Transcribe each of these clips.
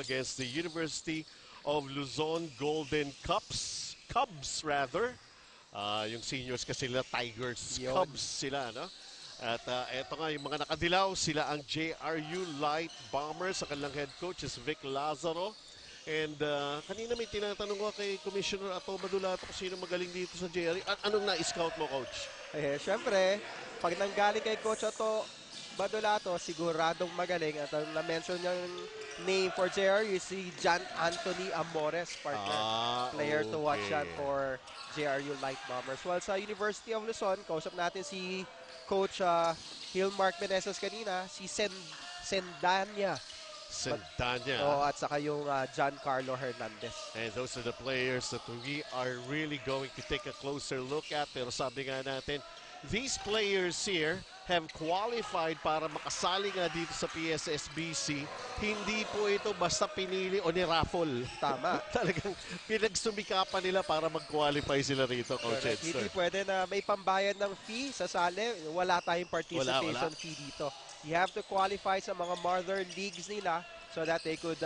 against the University of Luzon Golden Cubs. Yung seniors kasi sila Tigers. Yun. Cubs sila, no? At eto nga, yung mga nakadilaw, sila ang JRU Light Bombers. Sa kanilang head coach is Vic Lazaro. And kanina may tinatanong ko kay Commissioner Ato Badulato kung sino magaling dito sa JRU. Anong na-scout mo, Coach? Siyempre, pag nanggaling kay Coach Ato Badulato, siguradong magaling. At ang na-mention niyang name for JRU is si John Anthony Amores, partner. Player to watch out for JRU Light Bombers. Well, sa University of Luzon, kausap natin si Coach Hilmark Meneses kanina, si Sendanya. At saka yung Giancarlo Hernandez. And those are the players that we are really going to take a closer look at. Pero sabi nga natin, these players here have qualified para makasali nga dito sa PSSBC. Hindi po ito basta pinili o ni-raffle. Tama. Talagang pinagsumikapan nila para mag-qualify sila rito, Coach Edster. Hindi pwede na may pambayad ng fee sa sali. Wala tayong participation fee dito. You have to qualify sa mga mother leagues nila so that they could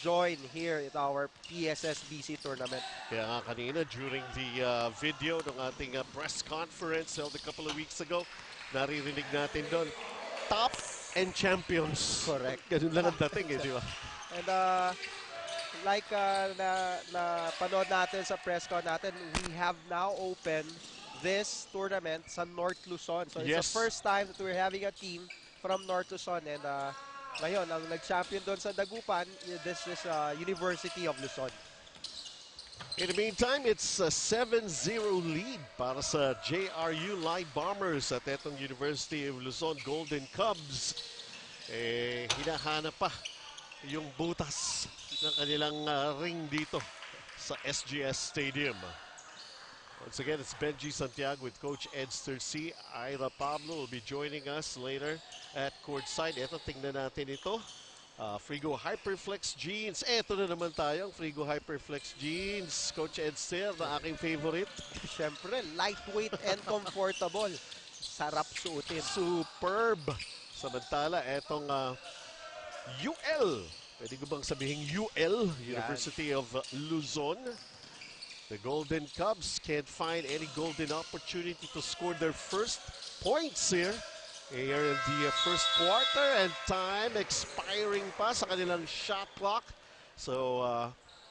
join here at our PSSBC tournament. Kaya nga kanina during the video ng ating press conference held a couple of weeks ago, naririnig natin doon, top and champions. Correct. Ganun lang ang dating di ba? And like na panood natin sa press con natin, we have now opened this tournament sa North Luzon. So it's the first time that we're having a team from North Luzon. And ngayon, ang nag-champion doon sa Dagupan, this is University of Luzon. In the meantime, it's a 7-0 lead para sa JRU Light Bombers at etong University of Luzon Golden Cubs. Hinahanap pa yung butas ng kanilang ring dito sa SGS Stadium. Once again, it's Benji Santiago with Coach Edster C. Ira Pablo will be joining us later at courtside. Ito, tingnan natin ito. Frigo Hyperflex Jeans. Ito na naman tayo, Frigo Hyperflex Jeans. Coach Edster, na aking favorite. Siyempre, lightweight and comfortable. Sarap suotin. Superb. Samantala, etong UL. Pwede ko bang sabihin UL? University of Luzon. The Golden Cubs can't find any golden opportunity to score their first points here in the first quarter, and time expiring pa sa kanilang shot clock. So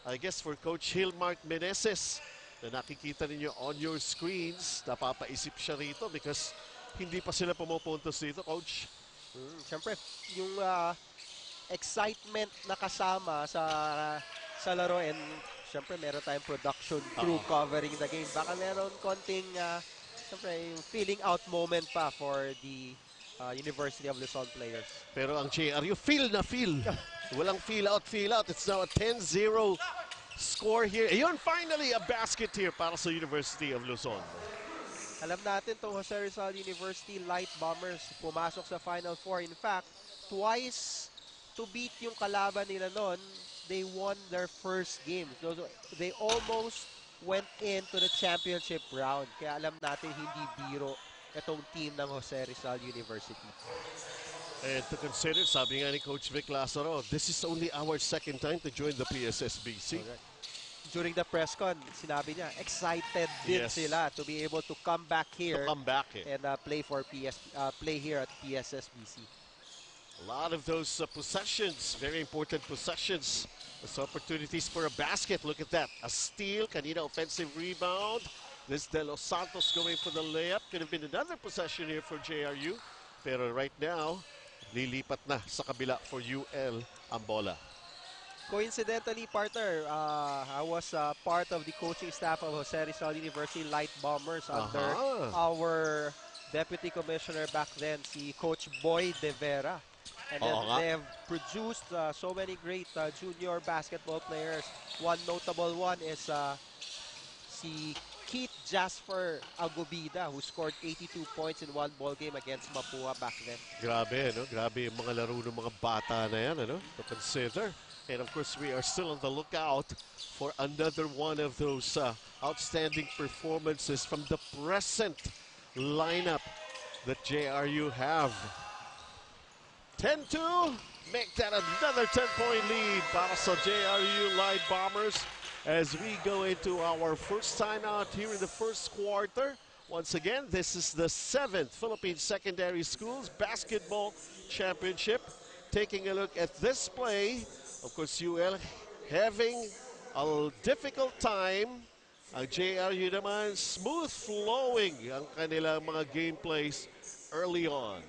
I guess for Coach Hilmark Meneses na nakikita ninyo on your screens, napapaisip siya rito because hindi pa sila pumupuntos dito, Coach. Siyempre, yung excitement na kasama sa laro, and siyempre meron tayong production crew covering the game. Baka meron konting siyempre, feeling out moment pa for the University of Luzon players. Pero ang JRU, feel na feel. Walang feel out. It's now a 10-0 score here. Ayun, finally, a basket here para sa University of Luzon. Alam natin itong Jose Rizal University Light Bombers pumasok sa Final Four. In fact, twice to beat yung kalaban nila noon, they won their first game. So they almost went into the championship round. Kaya alam natin hindi biro itong team ng Jose Rizal University. And to consider, sabi nga ni Coach Vic Lazaro, this is only our second time to join the PSSBC. Correct. During the press con, sinabi niya, excited din sila to be able to come back here, and play here at PSSBC. A lot of those possessions, very important possessions. There's opportunities for a basket. Look at that. A steal. Kanina offensive rebound. This De Los Santos going for the layup. Could have been another possession here for JRU. Pero right now, lilipat na sa kabila for UL ang bola. Coincidentally, partner, I was part of the coaching staff of Jose Rizal University Light Bombers under our deputy commissioner back then, si Coach Boy De Vera. And then they have produced so many great junior basketball players. One notable one is si Keith Jasper Agobida, who scored 82 points in one ball game against Mapua back then. Grabe, no? Grabe yung mga laro ng mga bata na yan, ano? To consider. And of course, we are still on the lookout for another one of those outstanding performances from the present lineup that JRU have. 10-2, make that another 10-point lead para sa JRU Light Bombers as we go into our first timeout here in the first quarter. Once again, this is the 7th Philippine Secondary Schools Basketball Championship. Taking a look at this play, of course, UL having a difficult time. Ang JRU naman, smooth flowing ang kanilang mga gameplays early on.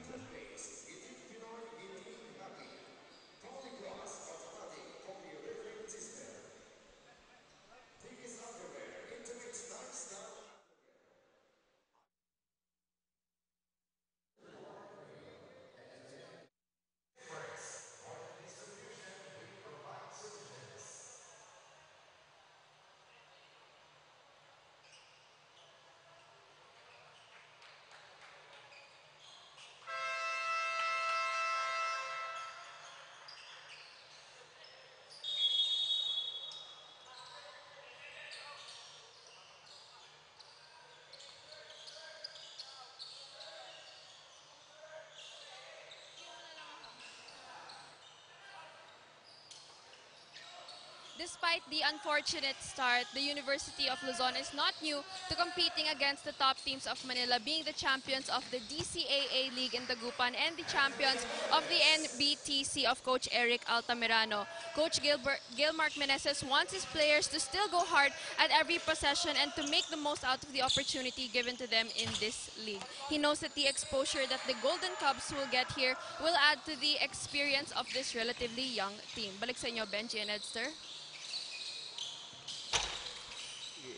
Despite the unfortunate start, the University of Luzon is not new to competing against the top teams of Manila, being the champions of the DCAA League in Dagupan and the champions of the NBTC of Coach Eric Altamirano. Coach Gilmark Meneses wants his players to still go hard at every possession and to make the most out of the opportunity given to them in this league. He knows that the exposure that the Golden Cubs will get here will add to the experience of this relatively young team. Balik sa inyo, Benji and Edster.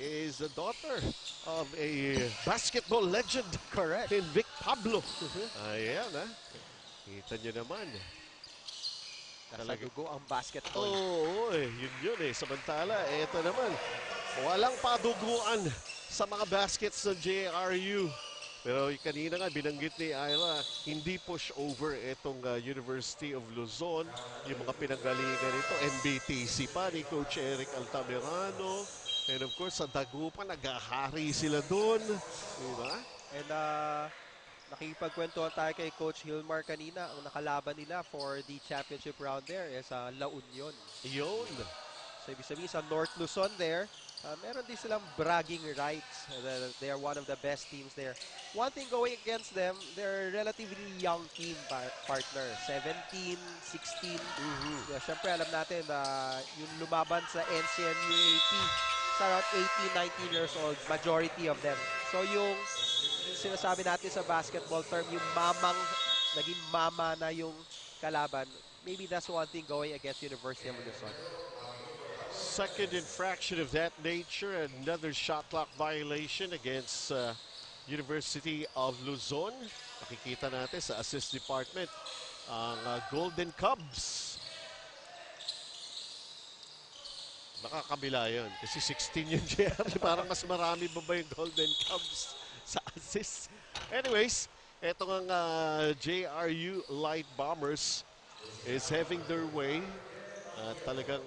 Is the daughter of a basketball legend. Correct. In Vic Pablo. Ayan, ha? Kita nyo naman. Nasa dugo ang basketball. Oo, yun eh. Samantala, eto naman. Walang paduguan sa mga baskets ng JRU. Pero kanina nga, binanggit ni Ira, hindi push over itong University of Luzon. Yung mga pinanggalingan nito, NBTC pa ni Coach Eric Altamirano. And of course, sa Dagupan, nag-ahari sila doon. Diba? And nakikipagkwentuhan tayo kay Coach Gilmar kanina. Ang nakalaban nila for the championship round there is La Union. Yun. So, ibig sabihin sa North Luzon there, meron din silang bragging rights. They are one of the best teams there. One thing going against them, they're a relatively young team partner. 17, 16. Siyempre, alam natin, yung lumaban sa NCNUAP, sa around 18, 19 years old, majority of them. So, yung sinasabi natin sa basketball term, yung naging mama na yung kalaban, maybe that's one thing going against University of Luzon. Second infraction of that nature, another shot clock violation against University of Luzon. Nakikita natin sa assist department ang Golden Cubs. Nakakabila yun kasi 16 yung JR. Parang mas marami ba yung Golden Cubs sa assist? Anyways, eto ng JRU Light Bombers is having their way. Talagang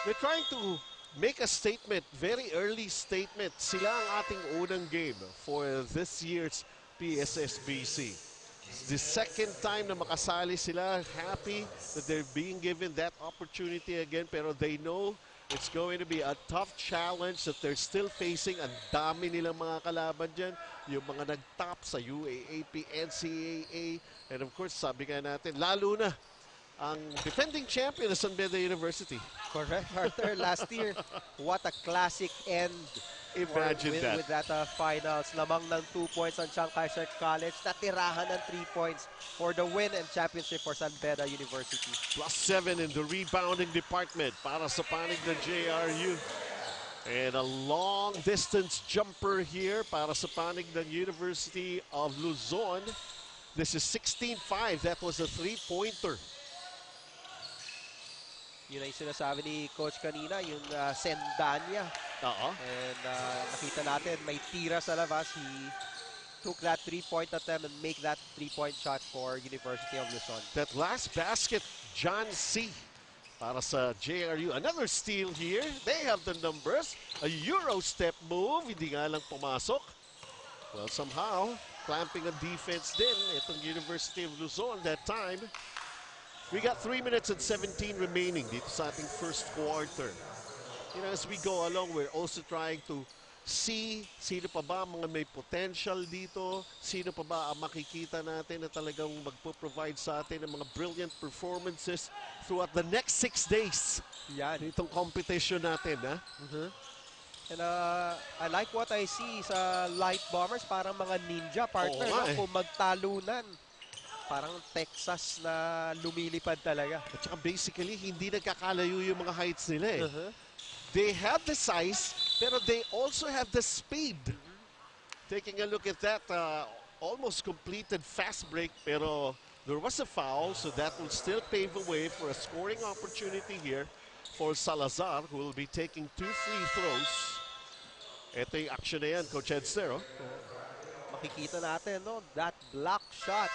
they're trying to make a statement, very early statement. Sila ang ating unang game for this year's PSSBC. It's the second time na makasali sila. Happy that they're being given that opportunity again. Pero they know it's going to be a tough challenge that they're still facing. Ang dami nilang mga kalaban dyan. Yung mga nag-top sa UAAP, NCAA. And of course, sabi nga natin, lalo na ang defending champion of San Beda University. Correct, Arthur. Last year, what a classic end. Imagine that. With that finals. Lamang ng 2 points on Chiang Kai-shek College. Natirahan ng 3 points for the win and championship for San Beda University. +7 in the rebounding department para sa panig ng JRU. And a long distance jumper here para sa panig ng University of Luzon. This is 16-5. That was a 3-pointer. Yun ang sinasabi ni Coach kanina, yung Sendanya. And nakita natin, may tira sa labas. He took that 3-point attempt and make that 3-point shot for University of Luzon. That last basket, John C. Para sa JRU. Another steal here. They have the numbers. A Euro step move. Hindi nga lang pumasok. Well, somehow, clamping on defense din. Itong University of Luzon that time. We got 3 minutes and 17 remaining dito sa ating first quarter. You know, as we go along, we're also trying to see sino pa ba ang mga may potential dito, sino pa ba ang makikita natin na talagang magpo-provide sa atin ng mga brilliant performances throughout the next 6 days. Yan. Itong competition natin, ha? And I like what I see sa Light Bombers, parang mga ninja partner, no? Kung magtalunan. Parang Texas na lumilipad talaga. At saka basically, hindi nagkakalayo yung mga heights nila eh. They have the size, pero they also have the speed. Taking a look at that, almost completed fast break, pero there was a foul, so that will still pave the way for a scoring opportunity here for Salazar, who will be taking 2 free throws. Ito yung action na yan, Coach Edster. Oh. Makikita natin, no? That block shot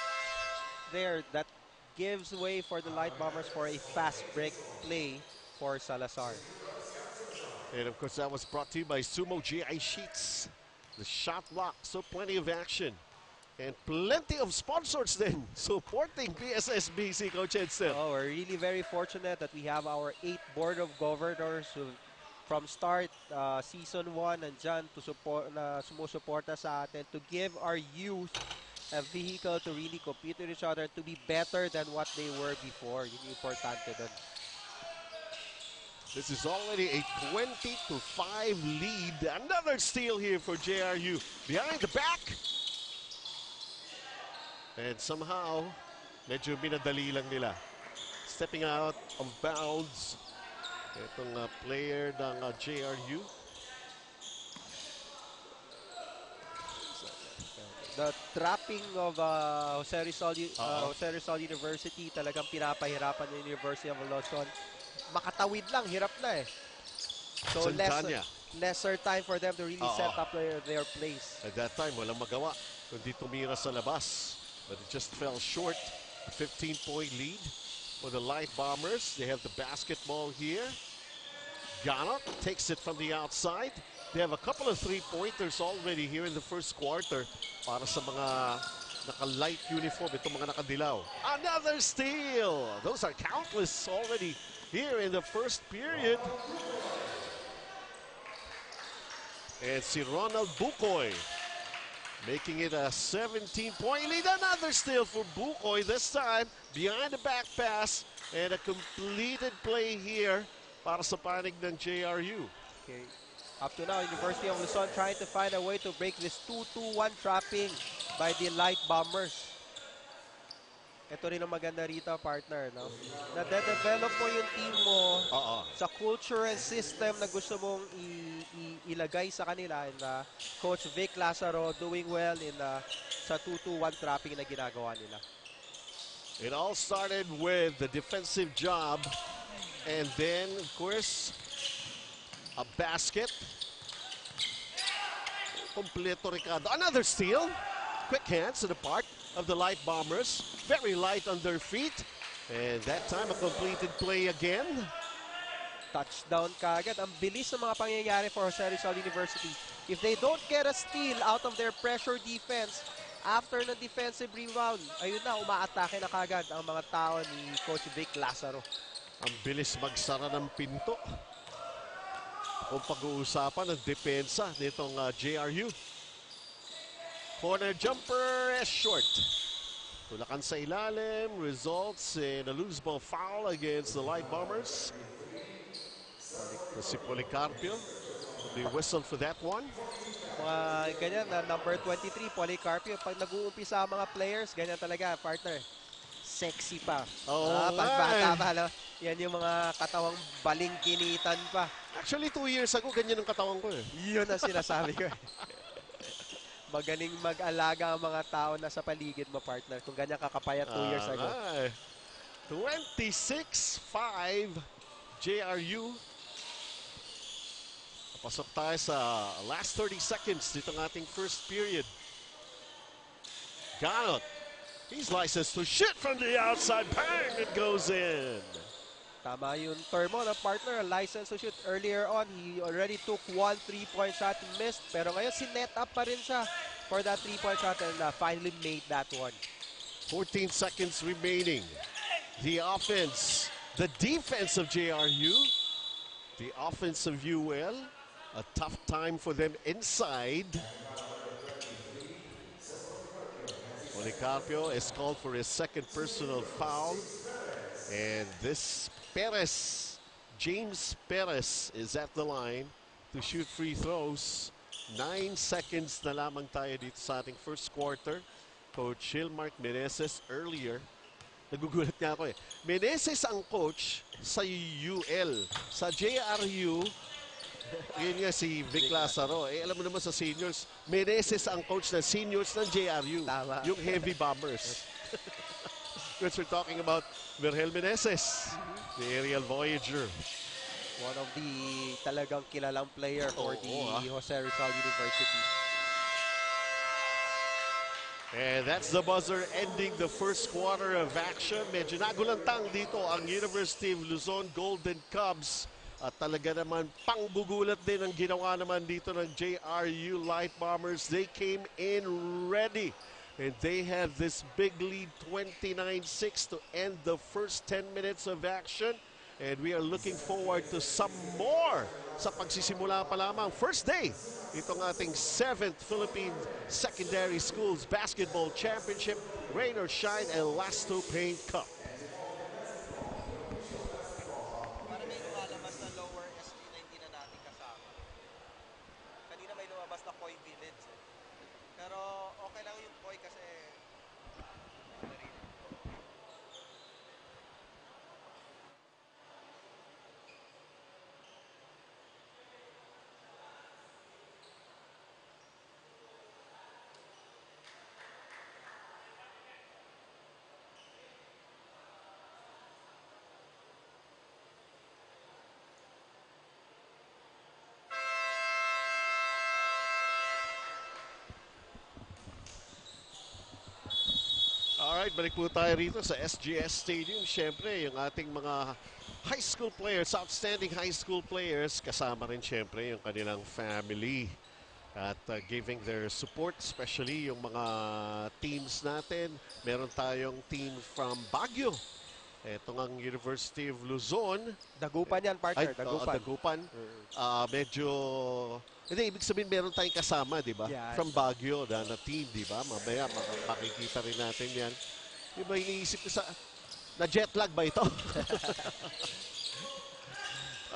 there, that gives way for the Light Bombers for a fast break play for Salazar. And of course, that was brought to you by Sumo GI Sheets. The shot block, so plenty of action. And plenty of sponsors then supporting Pssbc, Coach Edster. Oh, we're really very fortunate that we have our 8 board of governors who, from start season 1 and dyan to support sumusuporta sa atin to give our youth a vehicle to really compete with each other, to be better than what they were before. Yun yung importante dun. This is already a 20-5 lead. Another steal here for JRU. Behind the back. And somehow, medyo minadali lang nila. Stepping out of bounds. Itong player ng JRU. The trapping of Jose Rizal University, talagang pinapahirapan ng University of Luzon. Makatawid lang, hirap na eh. So lesser time for them to really set up their place. At that time, walang magawa kundi tumira sa labas. But it just fell short. A 15-point lead for the Light Bombers. They have the basketball here. Ganot takes it from the outside. They have a couple of three-pointers already here in the first quarter para sa mga naka-light uniform, itong mga nakadilaw. Another steal! Those are countless already here in the first period. And si Ronald Bukoy making it a 17-point lead. Another steal for Bukoy, this time behind the back pass. And a completed play here para sa panig ng JRU. Okay. Up to now, University of Luzon trying to find a way to break this 2-2-1 trapping by the Light Bombers. Ito rin ang maganda rito, partner, no? Na-develop mo yung team mo sa culture and system na gusto mong ilagay sa kanila. And Coach Vic Lazaro doing well in sa 2-2-1 trapping na ginagawa nila. It all started with the defensive job, and then, of course, a basket. Completo Ricardo. Another steal. Quick hands to the part of the Light Bombers. Very light on their feet. And that time, a completed play again. Touchdown kagad. Ang bilis ng mga pangyayari for Jose Rizal University. If they don't get a steal out of their pressure defense, after ng defensive rebound, ayun na, umaatake na kagad ang mga tao ni Coach Vic Lazaro. Ang bilis magsara ng pinto. Kung pag-uusapan ng depensa nitong JRU. Corner jumper is short. Tulakan sa ilalim, results in a loose ball foul against the Light Bombers. Si Policarpio will be whistled for that one. Mga ganyan na number 23, Policarpio. Pag nag-uumpisa ang mga players, ganyan talaga, partner. Sexy pa. Pagbata pa, no? Yan yung mga katawang balingkinitan pa. Actually, 2 years ago, ganyan ang katawan ko eh. Yun ang sinasabi ko. Magaling mag-alaga ang mga tao na sa paligid mo, partner. Kung ganyan kakapayat 2 years ago. 26-5 JRU. Pasok tayo sa last 30 seconds dito ng ating first period. Ganot. He's licensed to shoot from the outside. Bang! It goes in. Tama yung term mo na partner, license to shoot. Earlier on, he already took 1 3-point shot, missed. Pero ngayon, sinet up pa rin siya for that 3-point shot and finally made that one. 14 seconds remaining. The offense, the defense of JRU, the offense of UL. A tough time for them inside. Policarpio is called for his second personal foul. And this Perez, James Perez, is at the line to shoot free throws. 9 seconds na lamang tayo dito sa ating first quarter. Coach Gilmark Meneses earlier. Nagugulat nga ako eh. Meneses ang coach sa UL. Sa JRU, yun nga si Vic Lazaro. Eh, alam mo naman sa seniors, Meneses ang coach ng seniors ng JRU. Tama. Yung Heavy Bombers. Because we're talking about Virgel Meneses, the aerial voyager. One of the talagang kilalang player for the Jose Rizal University. And that's the buzzer ending the first quarter of action. Medyo nagulantang dito ang University of Luzon Golden Cubs. At talaga naman panggugulat din ang ginawa naman dito ng JRU Light Bombers. They came in ready. And they have this big lead, 29-6, to end the first 10 minutes of action. And we are looking forward to some more sa pagsisimula pa lamang. First day, itong ating 7th Philippine Secondary Schools Basketball Championship, Rain or Shine, ELASTOPAINT Cup. Para may lumalabas na lower SG na hindi na natin kasama. Kanina may lumabas na Koi Village. Pero okay lang yung Koi kasi Alright, balik po tayo rito sa SGS Stadium. Siyempre, yung ating mga high school players, outstanding high school players, kasama rin siyempre yung kanilang family. At giving their support, especially yung mga teams natin. Meron tayong team from Baguio. Ito ang University of Luzon. Dagupan yan, partner. Dagupan. Dagupan. Medyo... Hindi, ibig sabihin meron tayong kasama, di ba? Yes. From Baguio na team, di ba? Mamaya makikita rin natin yan. Di ba iniisip ko sa... Na jet lag ba ito?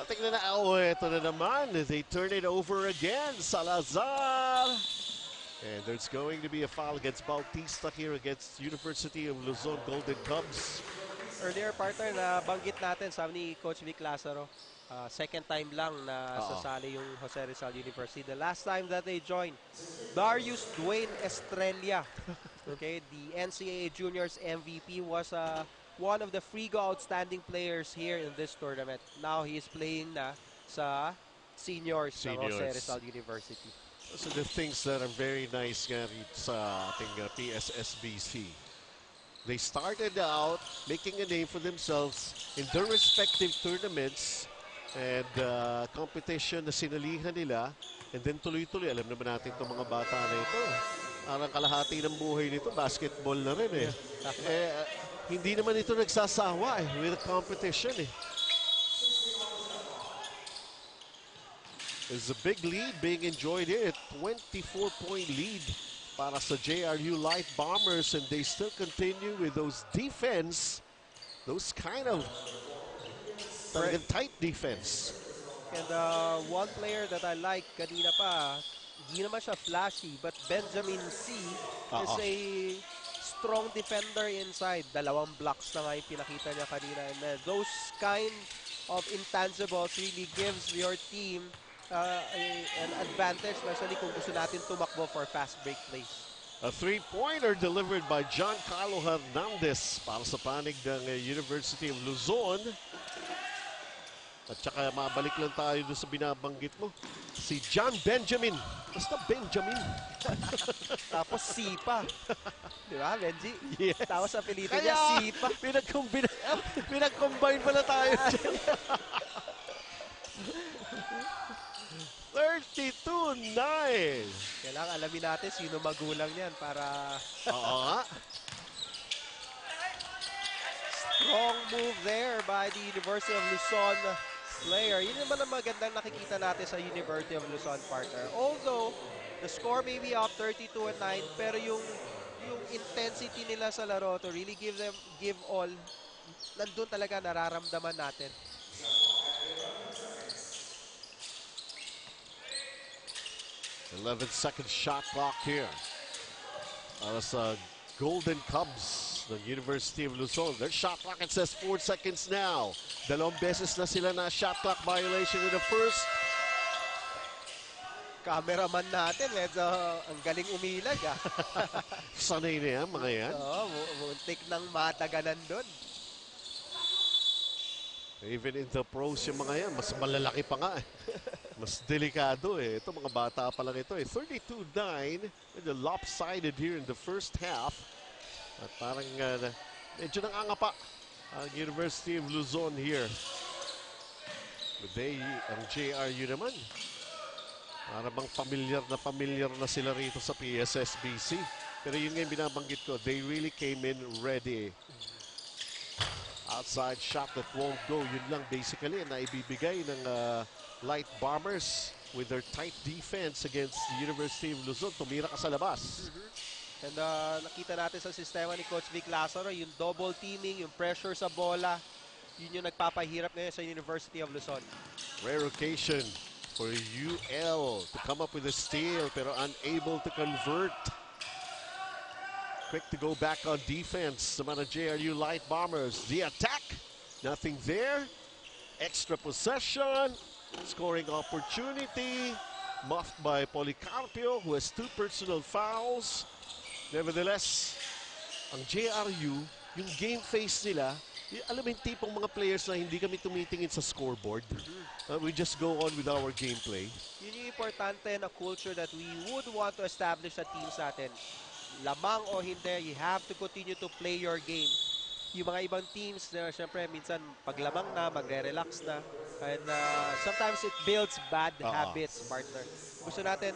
Tingnan na, ito na naman. They turn it over again. Salazar. And there's going to be a foul against Bautista here against University of Luzon Golden Cubs. Earlier, partner, na banggit natin, sabi ni Coach Vic Lazaro, second time lang na sasali yung Jose Rizal University. The last time that they joined, Darius Dwayne Estrella, okay, the NCAA Juniors MVP, was one of the Frigo outstanding players here in this tournament. Now he is playing na sa seniors ng Jose Rizal University. Those are the things that are very nice nga rito sa ating Pssbc. They started out making a name for themselves in their respective tournaments and competition na sinalihan nila. And then tuloy-tuloy, alam naman natin itong mga bata na ito. Parang kalahati ng buhay nito, basketball na rin eh. Hindi naman ito nagsasawa with the competition eh. There's a big lead being enjoyed here, 24-point lead para sa JRU Light Bombers, and they still continue with those defense, those kind of tight defense. And one player that I like kanina pa, hindi naman siya flashy, but Benjamin C is a strong defender inside. 2 blocks na nga yung pinakita niya kanina. And those kind of intangibles really gives your team an advantage, especially kung gusto natin tumakbo for fast break plays. A three-pointer delivered by Giancarlo Hernandez para sa panig ng University of Luzon. At saka mabalik lang tayo doon sa binabanggit mo. Si John Benjamin. Basta Benjamin. Tapos Sipa. Di ba, Benji? Yes. Tapos sa apelyido Kaya, niya, Sipa. pinag-combine pala tayo. 32-9. Kailangan alamin natin sino magulang niyan para... Oo nga. Strong move there by the University of Luzon player. Yun naman ang magandang nakikita natin sa University of Luzon, partner. Although, the score may be up 32-9, pero yung intensity nila sa laro to really give all, nandun talaga nararamdaman natin. 11-second shot clock here. Para sa Golden Cubs ng University of Luzon. Their shot clock, it says 4 seconds now. Dalawang beses na sila na shot clock violation in the first. Cameraman natin, medyo ang galing umilag ah. Sanay na yan, mga yan. Oo, muntik ng mataganan doon. Even in the pros yung mga yan, mas malalaki pa nga eh. Mas delikado eh. Ito mga bata pa lang ito eh. 32-9, medyo lopsided here in the first half. At parang medyo nanganga pa ang University of Luzon here. But ang JRU naman, para bang familiar na sila rito sa Pssbc. Pero yun nga yung binabanggit ko, they really came in ready. Outside shot that won't go. Yun lang basically na ibibigay ng Light Bombers with their tight defense against the University of Luzon. Tumira ka sa labas. And nakita natin sa sistema ni Coach Vic Lazaro, yung double teaming, yung pressure sa bola, yun yung nagpapahirap ngayon sa University of Luzon. Rare occasion for UL to come up with a steal pero unable to convert. Quick to go back on defense. The man of JRU Light Bombers. The attack. Nothing there. Extra possession. Scoring opportunity. Muffed by Policarpio, who has 2 personal fouls. Nevertheless, ang JRU, yung game face nila, alam mo yung tipong mga players na hindi kami tumitingin sa scoreboard. We just go on with our gameplay. Yun yung importante na culture that we would want to establish sa teams natin. Lamang o hindi, you have to continue to play your game. Yung mga ibang teams, syempre, minsan pag lamang na, magre-relax na. And sometimes it builds bad habits, partner. Gusto natin,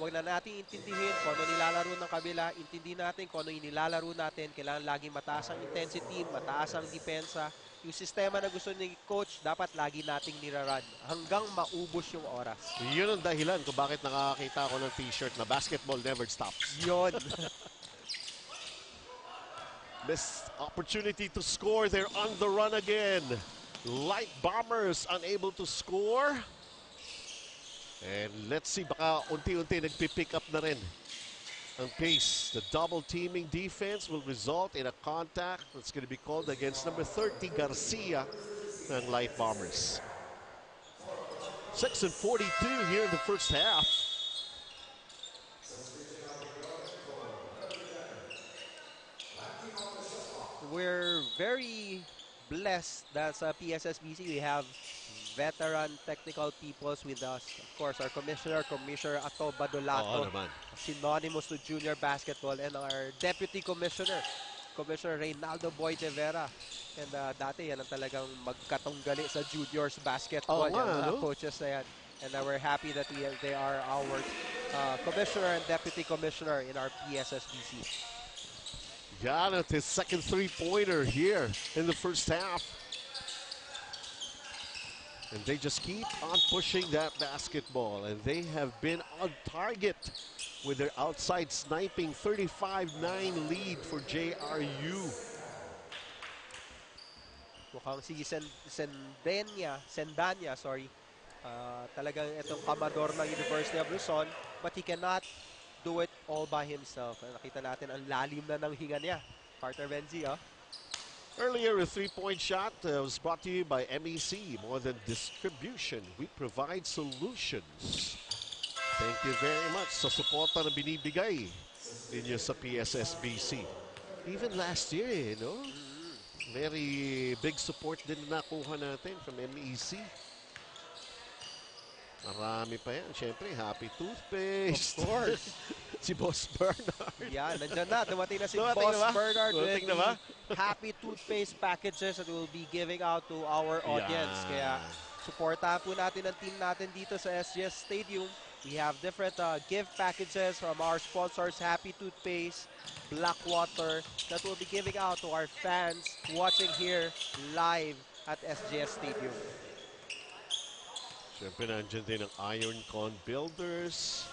huwag na natin intindihin kung ano nilalaro ng kabila. Intindi natin kung ano yung nilalaro natin. Kailangan laging mataas ang intensity, mataas ang depensa. Yung sistema na gusto ni coach, dapat lagi nating nirarun hanggang maubos yung oras. Yun ang dahilan kung bakit nakakita ako ng t-shirt na basketball never stops. Yun. Missed opportunity to score. They're on the run again. Light Bombers unable to score. And let's see, baka unti-unti nagpipick up na rin ang pace. The double teaming defense will result in a contact that's going to be called against number 30, Garcia, ng Light Bombers. 6:42 here in the first half. We're very blessed that sa Pssbc we have veteran technical peoples with us. Of course, our Commissioner Ato Badolato, synonymous to junior basketball, and our Deputy Commissioner, Commissioner Reynaldo Boy de Vera. And dati yan ang talagang magkatunggali sa juniors basketball, yung coaches na yan. And we're happy that they are our Commissioner and Deputy Commissioner in our Pssbc. Got it, his second three-pointer here in the first half. And they just keep on pushing that basketball. And they have been on target with their outside sniping. 35-9 lead for JRU. Mukhang si Sendanya, talagang itong kamador ng University of Luzon, but he cannot do it all by himself. Nakita natin ang lalim na ng hinga niya. Partner Benzi, Earlier, a three-point shot was brought to you by MEC. More than distribution, we provide solutions. Thank you very much sa suporta na binibigay ninyo sa Pssbc. Even last year, very big support din na nakuha natin from MEC. Marami pa yan. Siyempre, Happy Toothpaste. Of course. Si Boss Bernard. Yeah, nandiyan na. Dumating na si Dumating Boss na ba? Bernard with Dumating na ba? the Happy Toothpaste packages that we'll be giving out to our audience. Yeah. Kaya, supportahan po natin ang team natin dito sa SGS Stadium. We have different gift packages from our sponsors, Happy Toothpaste, Blackwater, that will be giving out to our fans watching here live at SGS Stadium. Siyempre, nandiyan din ang Iron Con Builders.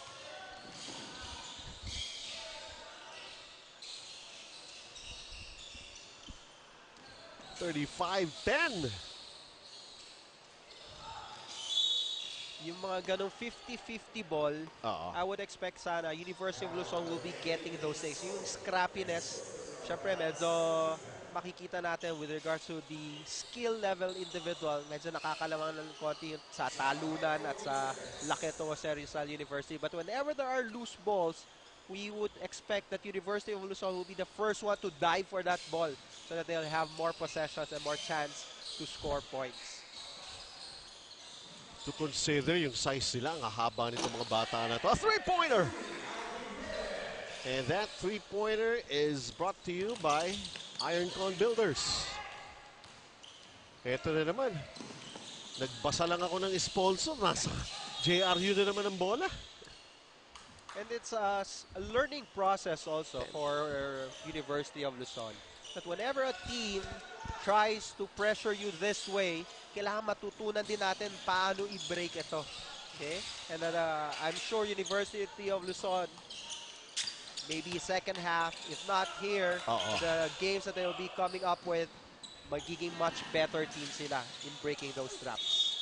$35-10. Yung mga ganong 50-50 ball, I would expect sana University of Luzon will be getting those things. Yung scrappiness, syempre medyo makikita natin with regards to the skill level individual, medyo nakakalamang ng konti sa talunan at sa laki to sa Rizal University. But whenever there are loose balls, we would expect that University of Luzon will be the first one to dive for that ball so that they'll have more possessions and more chance to score points. To consider yung size nila, ang haba nitong mga bata na to. A three-pointer! And that three-pointer is brought to you by Iron Con Builders. Ito na naman. Nagbasa lang ako ng sponsor. Nasa JRU na naman ang bola. And it's a learning process also for University of Luzon. That whenever a team tries to pressure you this way, kailangan matutunan din natin paano i-break ito. Okay? And then, I'm sure University of Luzon, maybe second half, if not here, the games that they will be coming up with, magiging much better team sila in breaking those traps.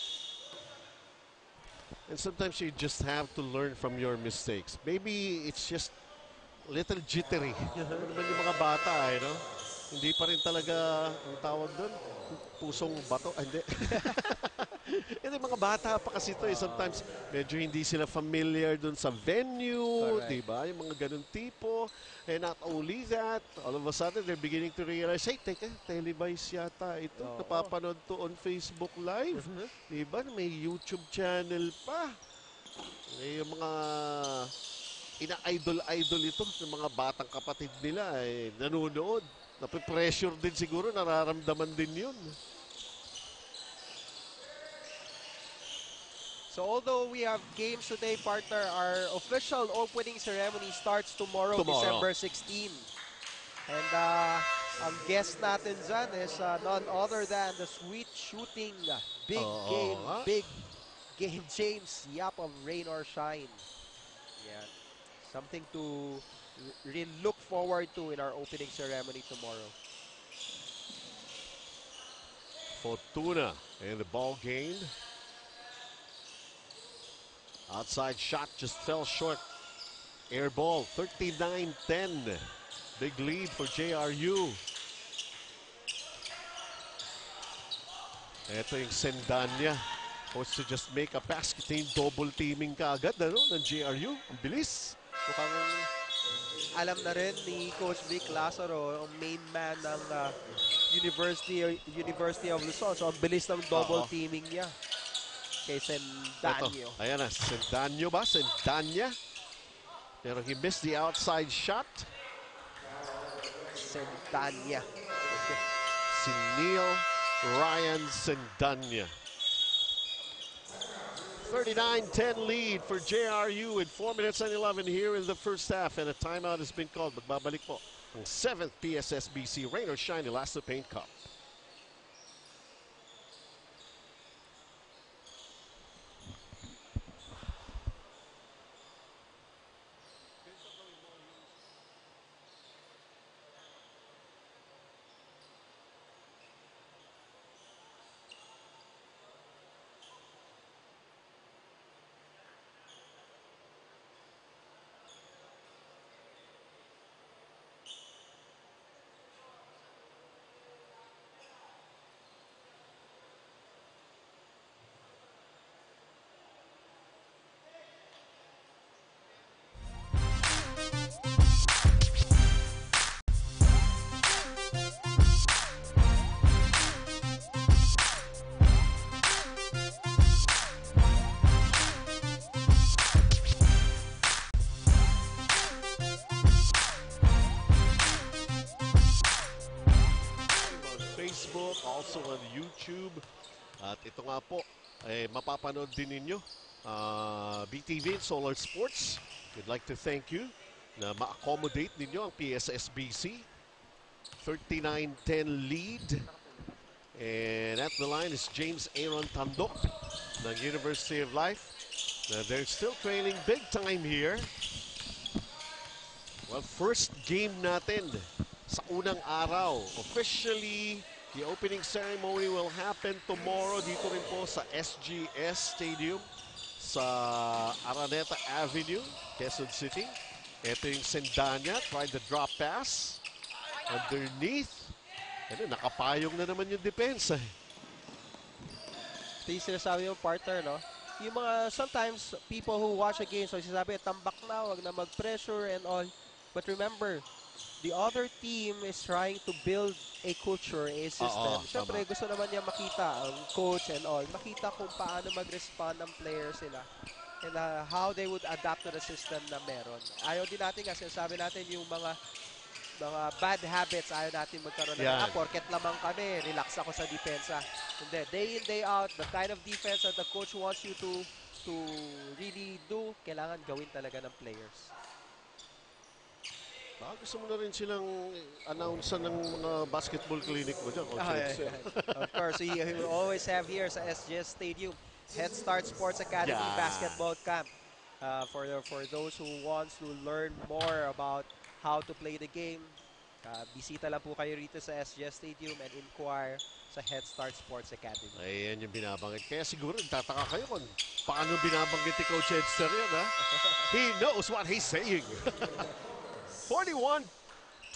And sometimes you just have to learn from your mistakes. Maybe it's just a little jittery. Ano naman yung mga bata, no? Hindi pa rin talaga, ang tawag doon, pusong bato. Hindi. Hindi, mga bata pa kasi ito. Sometimes medyo hindi sila familiar doon sa venue, di ba? Yung mga ganun tipo. And not only that, all of a sudden they're beginning to realize, hey, teka, televise yata ito. Napapanood to on Facebook Live. Di ba? May YouTube channel pa. Yung mga ina-idol-idol ito ng mga batang kapatid nila nanonood. Napipressure din siguro, nararamdaman din yun. So although we have games today, partner, our official opening ceremony starts tomorrow. December 16. And ang guest natin dyan is none other than the sweet shooting, big game James Yap of Rain or Shine. Yeah. Something to really look forward to in our opening ceremony tomorrow. Fortuna in the ball game. Outside shot just fell short. Air ball, 39-10. Big lead for JRU. Ito yung Sendanya. Supposed to just make a basket. Double teaming ka agad, ano, ng JRU. Ang bilis. Mukhang alam na rin ni Coach Vic Lazaro, ang main man ng University of Luzon. So ang bilis ng double teaming niya kay Sendanyo. Ito. Ayan na, Sendanyo ba? Sendanya. Pero he missed the outside shot. Sendanya. Si Neil Ryan Sendanya. 39-10 lead for JRU with 4 minutes and 11 here in the first half, and a timeout has been called. Magbabalik po ang 7th Pssbc Rain or Shine ELASTOPAINT Cup. Facebook, also on YouTube. At ito nga po, mapapanood din ninyo BTV and Solar Sports, we'd like to thank you na ma-accommodate ninyo ang PSSBC. 39-10 lead. And at the line is James Aaron Tandok ng University of Life. They're still trailing big time here. Well, first game natin sa unang araw. Officially, the opening ceremony will happen tomorrow dito rin po sa SGS Stadium sa Araneta Avenue, Quezon City. Ito yung Sendanya, tried the drop pass. Underneath. Ano, nakapayong na naman yung depensa. Ito yung sinasabi yung partner, no? Yung mga, sometimes, people who watch a game, so sinasabi, tambak na, wag na mag-pressure and all. But remember, the other team is trying to build a culture, a system. Siyempre, gusto naman niya makita ang coach and all. Makita kung paano mag-respond ng players sila. And how they would adapt to the system na meron. Ayaw din natin kasi sabi natin yung mga bad habits, ayaw natin magkaroon ng, porket lamang kami, relax ako sa depensa. Hindi, day in, day out, the kind of defense that the coach wants you to really do, kailangan gawin talaga ng players. Gusto mo na rin silang announce ng mga basketball clinic mo dyan. Of course, we always have here sa SGS Stadium, Head Start Sports Academy Basketball Camp. For those who wants to learn more about how to play the game, bisita lang po kayo rito sa SGS Stadium and inquire sa Head Start Sports Academy. Ayan yung binabanggit. Kaya siguro nagtataka kayo kung paano binabanggit ni Coach Edster yun, ha? He knows what he's saying. 41-12.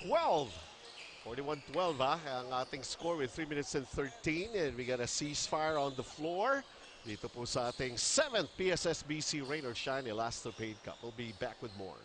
41-12, ha? Ang ating score with 3 minutes and 13. And we got a ceasefire on the floor. Dito po sa ating 7th PSSBC Rain or Shine ELASTOPAINT Cup. We'll be back with more.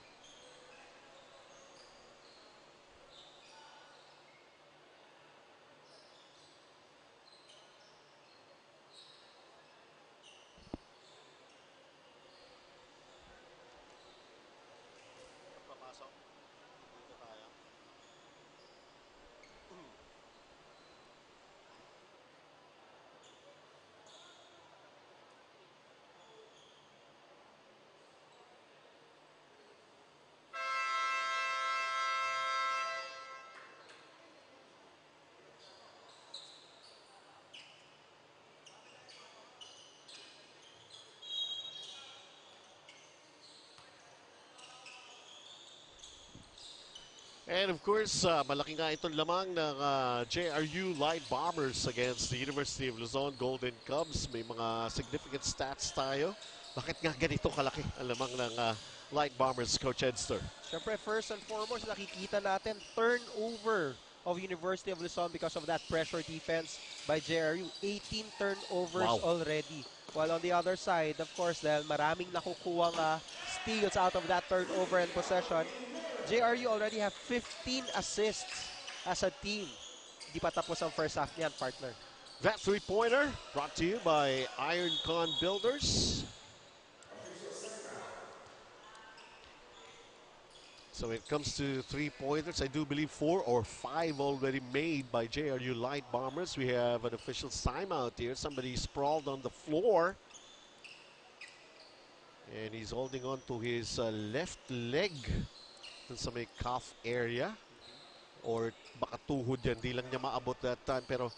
And of course, malaki nga itong lamang ng JRU Light Bombers against the University of Luzon Golden Cubs. May mga significant stats tayo. Bakit nga ganito kalaki ang lamang ng Light Bombers, Coach Edster? Siyempre, first and foremost, nakikita natin turnover of University of Luzon because of that pressure defense by JRU. 18 turnovers already. While on the other side, of course, dahil maraming nakukuha steals out of that turnover and possession, JRU already have 15 assists as a team. Di pa tapos ang first half niyan, partner. That three-pointer brought to you by IronCon Builders. So when it comes to three-pointers, I do believe 4 or 5 already made by JRU Light Bombers. We have an official timeout here. Somebody sprawled on the floor. And he's holding on to his left leg sa may calf area. Or baka tuhod yan. Di lang niya maabot that time. Pero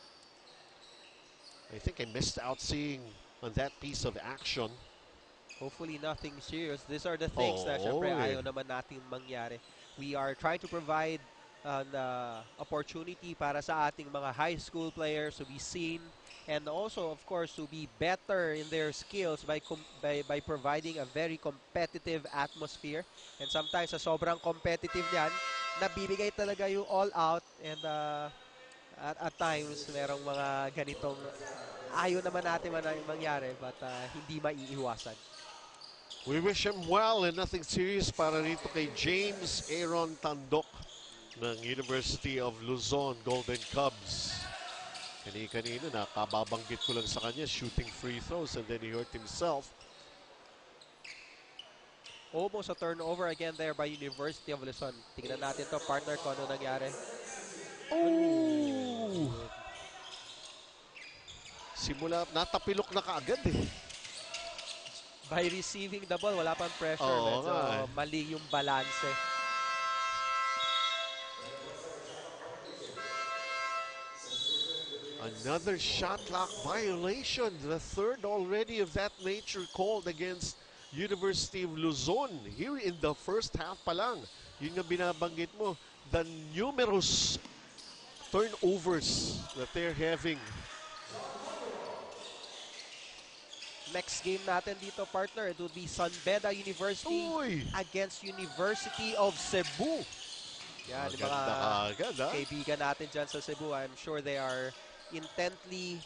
I think I missed out seeing on that piece of action. Hopefully nothing serious. These are the things na syempre ayaw naman natin mangyari. We are trying to provide an opportunity para sa ating mga high school players to be seen and also, of course, to be better in their skills by providing a very competitive atmosphere. And sometimes, sa sobrang competitive niyan, nabibigay talaga yung all out and at times, merong mga ganitong ayaw naman natin mangyari but hindi maiiwasan. We wish him well and nothing serious para rito kay James Aaron Tandok ng University of Luzon Golden Cubs. Kanina, nakababanggit ko lang sa kanya, shooting free throws and then he hurt himself. Almost a turnover again there by University of Luzon. Tingnan natin to, partner, kung ano nangyari. Oh! Simula, natapilok na kaagad eh. By receiving the ball, wala pang pressure. Oo Medyo nga. mali yung balanse. Another shot clock violation. The third already of that nature called against University of Luzon. Here in the first half pa lang. Yun nga binabanggit mo. The numerous turnovers that they're having. Next game natin dito, partner, it will be San Beda University against University of Cebu. Yan, yung mga kaibigan natin dyan sa Cebu. I'm sure they are intently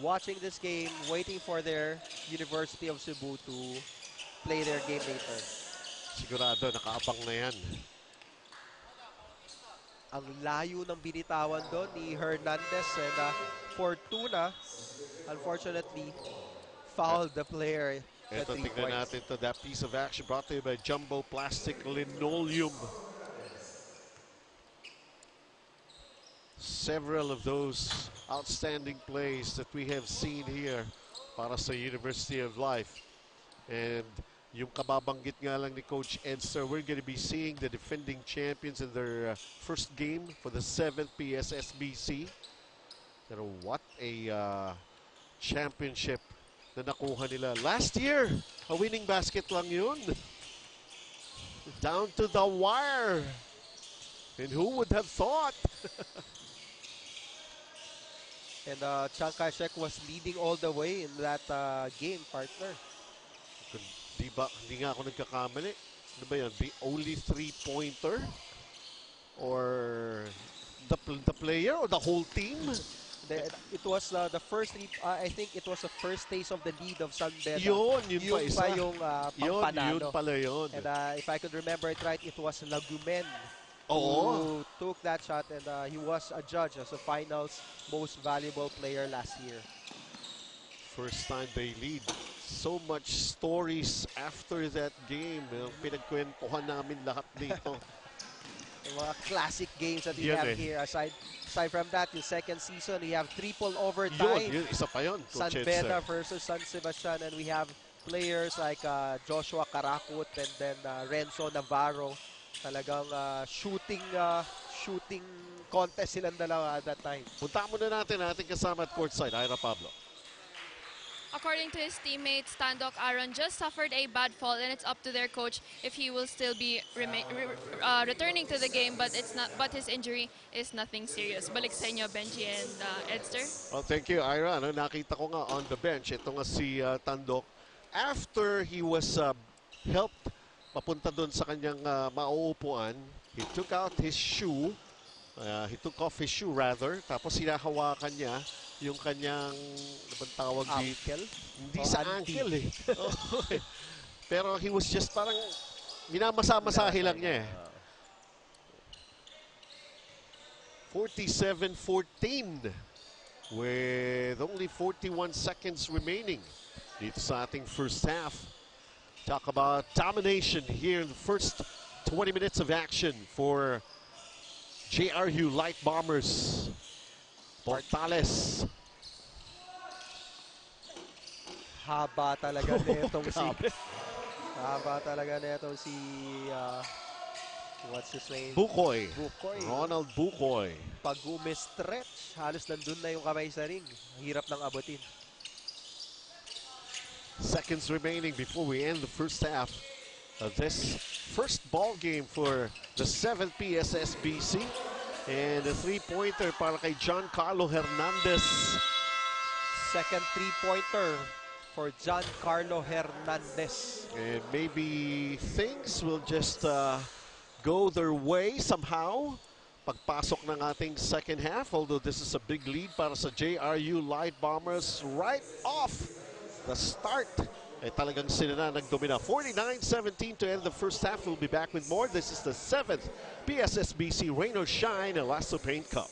watching this game, waiting for their University of Cebu to play their game later. Sigurado, nakaabang na yan. Ang layo ng binitawan doon ni Hernandez and Fortuna, unfortunately, fouled the player. Ito, tignan natin to. That piece of action brought to you by Jumbo Plastic Linoleum. Several of those outstanding plays that we have seen here para sa University of Life. And yung kababanggit nga lang ni Coach Edster, we're going to be seeing the defending champions in their first game for the 7th Pssbc. Pero what a championship na nakuha nila. Last year, a winning basket lang yun. Down to the wire. And who would have thought? And Chiang Kai-shek was leading all the way in that game, partner. Hindi nga ako nagkakamali. Ano ba yun? The only three-pointer? Or the player or the whole team? It was the first, I think it was the first taste of the lead of San Beda. Yun pa isa. Yung pampanalo. Yun pala yun. And if I could remember it right, it was Lagumen who took that shot, and he was adjudged as the finals most valuable player last year. First time they lead. So much stories after that game. Pinagkwentuhan namin lahat dito. Mga classic games that we have here. Aside from that, yung second season, we have triple overtime. Yun, isa pa yun. San Beda versus San Sebastian, and we have players like Joshua Karakut and then Renzo Navarro. Talagang shooting contest silang dalawa at that time. Punta muna natin ating kasama at courtside, Ira Pablo. According to his teammates, Tandok Aaron just suffered a bad fall, and it's up to their coach if he will still be returning to the game. But his injury is nothing serious. Balik sa inyo, Benji and Edster. Well, thank you, Ira. Nakita ko nga on the bench, ito nga si Tandok. After he was helped papunta doon sa kanyang mauupuan, he took out his shoe. He took off his shoe rather. Tapos hinahawakan niya yung kanyang tawag ankle? Hindi sa ankle eh. Pero he was just parang minamasa-masahe lang niya eh. 47-14 with only 41 seconds remaining dito sa ating first half. Talk about domination here in the first 20 minutes of action for JRU Light Bombers. Portales. Haba talaga netong si what's his name? Bukoy. Ronald Bukoy. Pag umi-stretch, halos nandun na yung kamay sa ring. Hirap nang abutin. Seconds remaining before we end the first half of this first ball game for the 7th Pssbc. And a three-pointer para kay Giancarlo Hernandez. Second three-pointer for Giancarlo Hernandez. And maybe things will just go their way somehow. Pagpasok ng ating second half, although this is a big lead para sa JRU Light Bombers right off the start. Talagang sila na nagdomina. 49-17 to end the first half. We'll be back with more. This is the 7th Pssbc Rain or Shine ELASTOPAINT Cup.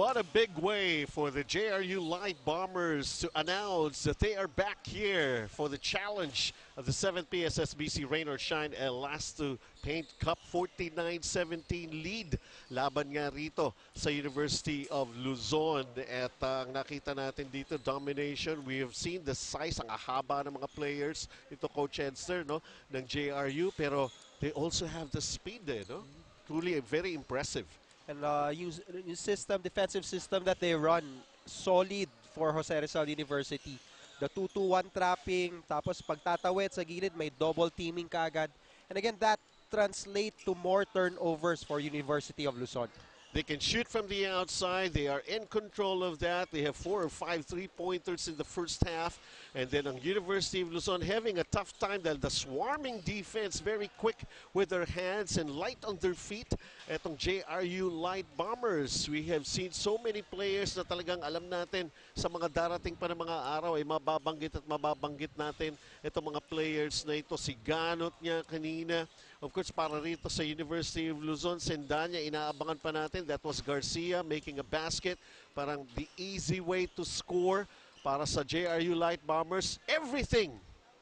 what a big way for the JRU Light Bombers to announce that they are back here for the challenge of the 7th Pssbc Rain or Shine ELASTOPAINT Cup. 49-17 lead. Laban nga rito sa University of Luzon. At ang nakita natin dito, domination. We have seen the size, ang haba ng mga players. Ito Coach Edster, no, ng JRU. Pero they also have the speed there, no? Truly very impressive. And yung system, defensive system that they run, solid for Jose Rizal University. The 2-2-1 trapping, tapos pagtatawid sa gilid, may double teaming kaagad. And again, that translates to more turnovers for University of Luzon. They can shoot from the outside. They are in control of that. They have 4 or 5 3-pointers in the first half. And then ang University of Luzon having a tough time dahil the swarming defense, very quick with their hands and light on their feet. Etong JRU Light Bombers, we have seen so many players na talagang alam natin sa mga darating pa ng mga araw ay mababanggit natin itong mga players na ito. Si Ganot niya kanina. Of course, para rito sa University of Luzon, Sendanya, inaabangan pa natin. That was Garcia making a basket. Parang the easy way to score para sa JRU Light Bombers. Everything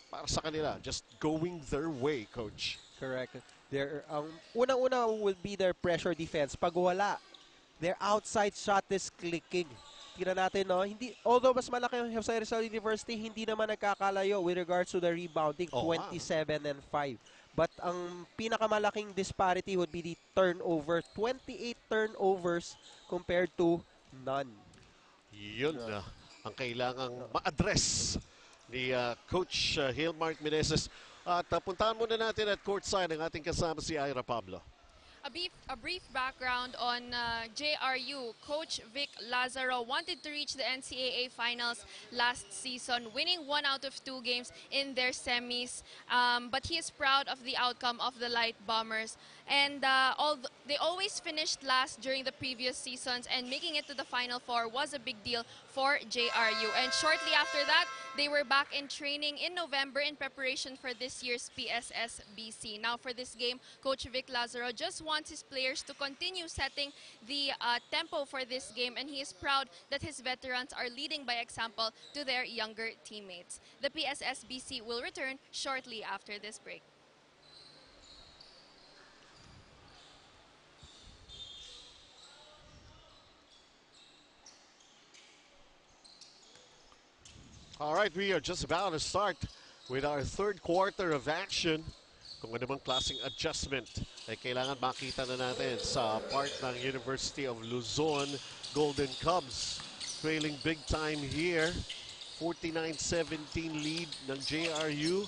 para sa kanila. Just going their way, Coach. Correct. Unang-una will be their pressure defense. Pag wala, their outside shot is clicking. Tingnan natin, no? Hindi, although mas malaki ang Jose Rizal University, hindi naman nagkakalayo with regards to the rebounding, 27 and 5. But ang pinakamalaking disparity would be the turnover. 28 turnovers compared to none. Yun na ang kailangang ma-address ni Coach Hilmark Meneses. At puntahan muna natin at courtside ang ating kasama si Ira Pablo. A brief background on JRU. Coach Vic Lazaro wanted to reach the NCAA finals last season, winning 1 out of 2 games in their semis. But he is proud of the outcome of the Light Bombers. And they always finished last during the previous seasons, and making it to the Final Four was a big deal for JRU. And shortly after that, they were back in training in November in preparation for this year's PSSBC. Now for this game, Coach Vic Lazaro just wants his players to continue setting the tempo for this game, and he is proud that his veterans are leading by example to their younger teammates. The PSSBC will return shortly after this break. All right, we are just about to start with our third quarter of action. Kung ano bang klaseng adjustment ay kailangan makita na natin sa part ng University of Luzon Golden Cubs. Trailing big time here. 49-17 lead ng JRU.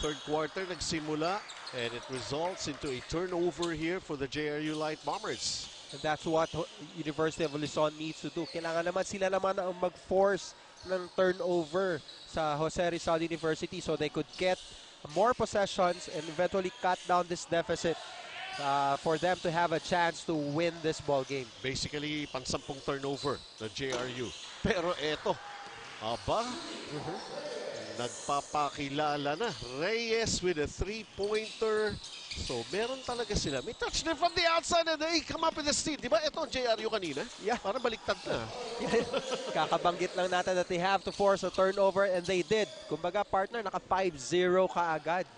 Third quarter nagsimula and it results into a turnover here for the JRU Light Bombers. And that's what University of Luzon needs to do. Kailangan naman sila naman ang mag-force ng turnover sa Jose Rizal University so they could get more possessions and eventually cut down this deficit for them to have a chance to win this ball game. Basically, pansampung turnover ng JRU. Pero eto, nagpapakilala na. Reyes with a 3-pointer. So, meron talaga sila. May touch there from the outside and they come up with the steal. Di ba ito ang JRU kanina? Yeah. Parang baliktad na. Kakabanggit lang natin that they have to force a turnover and they did. Kumbaga, partner, naka 5-0 kaagad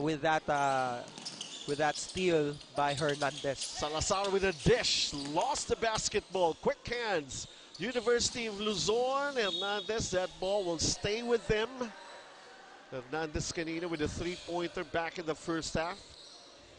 with that steal by Hernandez. Salazar with a dish. Lost the basketball. Quick hands. University of Luzon. Hernandez, that ball will stay with them. Hernandez kanina with a 3-pointer back in the first half.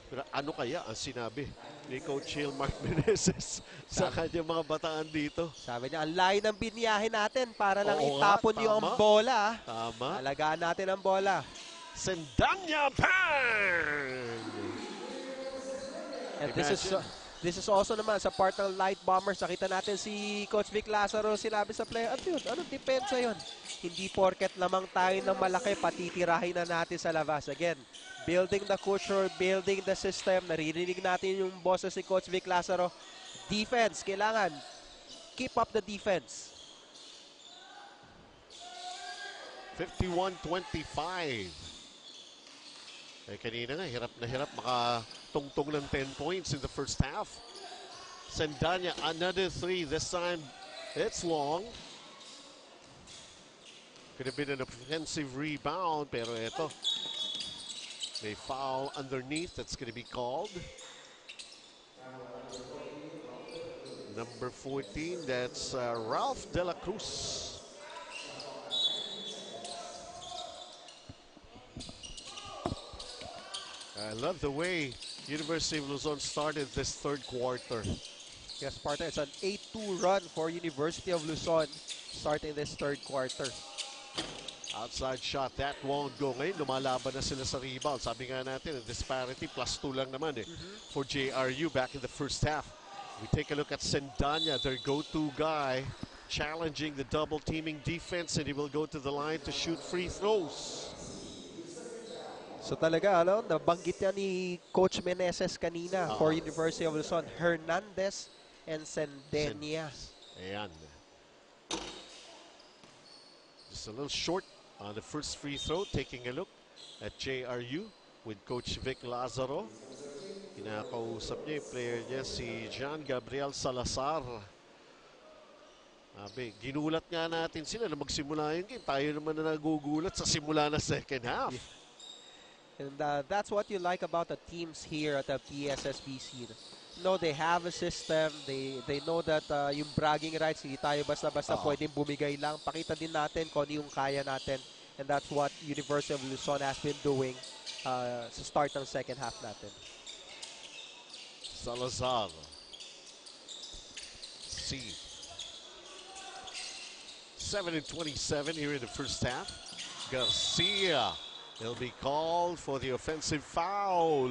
Pero ano kaya ang sinabi ni Coach Hilmark Meneses sa kanyang mga bataan dito? Sabi niya, ang layo ng biniyahin natin para lang itapon yung bola. Tama. Alagaan natin ang bola. Sendanya Pan! And this is also naman sa part ng Light Bombers. Nakita natin si Coach Vic Lazaro sinabi sa player, ano yun? Anong depensa yun? Hindi porket lamang tayo ng malaki, patitirahin na natin sa labas. Again, building the culture, building the system. Naririnig natin yung boses si Coach Vic Lazaro. Defense, kailangan. Keep up the defense. 51-25. Kanina nga, hirap na hirap makatungtong ng 10 points in the first half. Sendanya, another three. This time, it's long. Could have been an offensive rebound, pero ito. May foul underneath that's going to be called. Number 14, that's Ralph De La Cruz. I love the way University of Luzon started this third quarter. Yes, partner, it's an 8-2 run for University of Luzon starting this third quarter. Outside shot, that won't go. Ngayon, lumalaban na sila sa rebound. Sabi nga natin, the disparity, +2 lang naman for JRU back in the first half. We take a look at Sendanya, their go-to guy, challenging the double-teaming defense, and he will go to the line to shoot free throws. So talaga, nabanggit niya ni Coach Meneses kanina for University of Luzon, Hernandez and Sendanya. Ayan. Just a little short on the first free throw. Taking a look at JRU with Coach Vic Lazaro. Kinakausap niya yung player niya, si John Gabriel Salazar. Sabi, ginulat nga natin sila na magsimula yung game. Tayo naman na nagugulat sa simula na second half. Yeah. And that's what you like about the teams here at the PSSBC. They have a system. They know that yung bragging rights, hindi tayo basta-basta pwedeng bumigay lang. Pakita din natin kung ano yung kaya natin. And that's what University of Luzon has been doing sa start ng second half natin. Salazar. C. 7-27 here in the first half. Garcia. He'll be called for the offensive foul.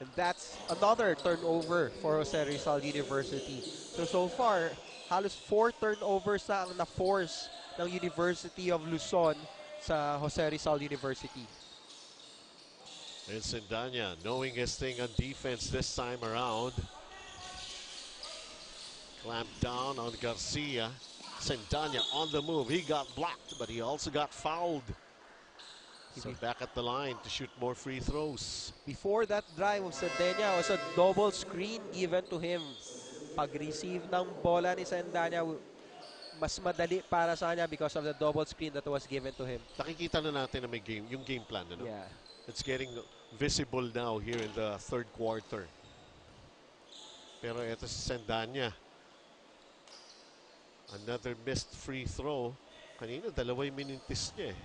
And that's another turnover for Jose Rizal University. So far, halos 4 turnovers na ang na-force ng University of Luzon sa Jose Rizal University. And Sendanya knowing his thing on defense this time around. Clamped down on Garcia. Sendanya on the move. He got blocked, but he also got fouled. So back at the line to shoot more free throws. Before that drive of Sendanya was a double screen given to him. Pag-receive ng bola ni Sendanya, mas madali para sa kanya because of the double screen that was given to him. Nakikita na natin na may yung game plan. Ano? Yeah. It's getting visible now here in the third quarter. Pero ito si Sendanya. Another missed free throw. Kanina, dalawa yung minintis niya eh.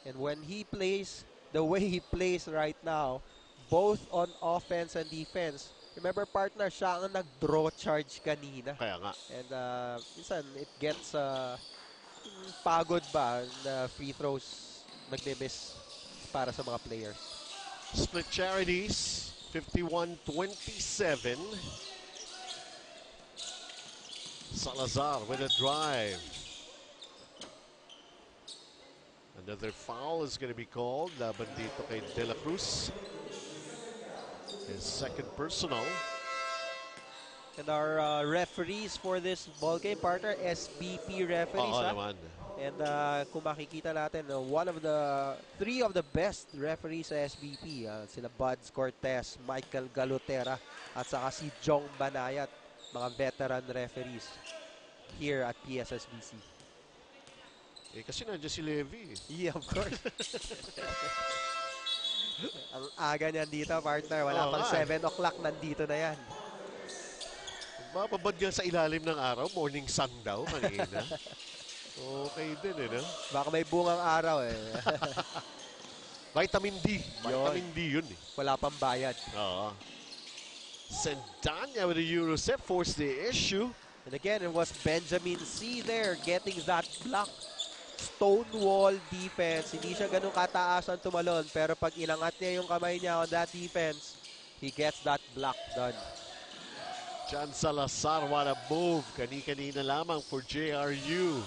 And when he plays the way he plays right now, both on offense and defense, remember partner, siya ang nag-draw charge kanina. Kaya nga. And minsan, it gets pagod ba na free throws nagbe-miss para sa mga players. Split charities, 51-27. Salazar with a drive. Another foul is going to be called. Laban dito kay De La Cruz. His second personal. And our referees for this ball game, partner, SBP referees. Oo naman. And kung makikita natin, three of the best referees sa SBP. Sila Buds Cortez, Michael Galutera, at saka si Jong Banayat. Mga veteran referees here at PSSBC. Eh, kasi nandiyan si Levy. Yeah, of course. Ang aga niyan dito, partner. Wala pang 7 o'clock, nandito na yan. Mapabad yan sa ilalim ng araw. Morning sun daw kanina. Okay din eh, no? Baka may bungang araw eh. Vitamin D. Vitamin D yun eh. Wala pang bayad. Oo. Sendanya with a Eurostep forced the issue. And again, it was Benjamin C. there getting that block. Stonewall defense. Hindi siya ganun kataasan tumalon. Pero pag ilangat niya yung kamay niya on that defense, he gets that block done. John Salazar, what a move. Kani-kanina lamang for JRU.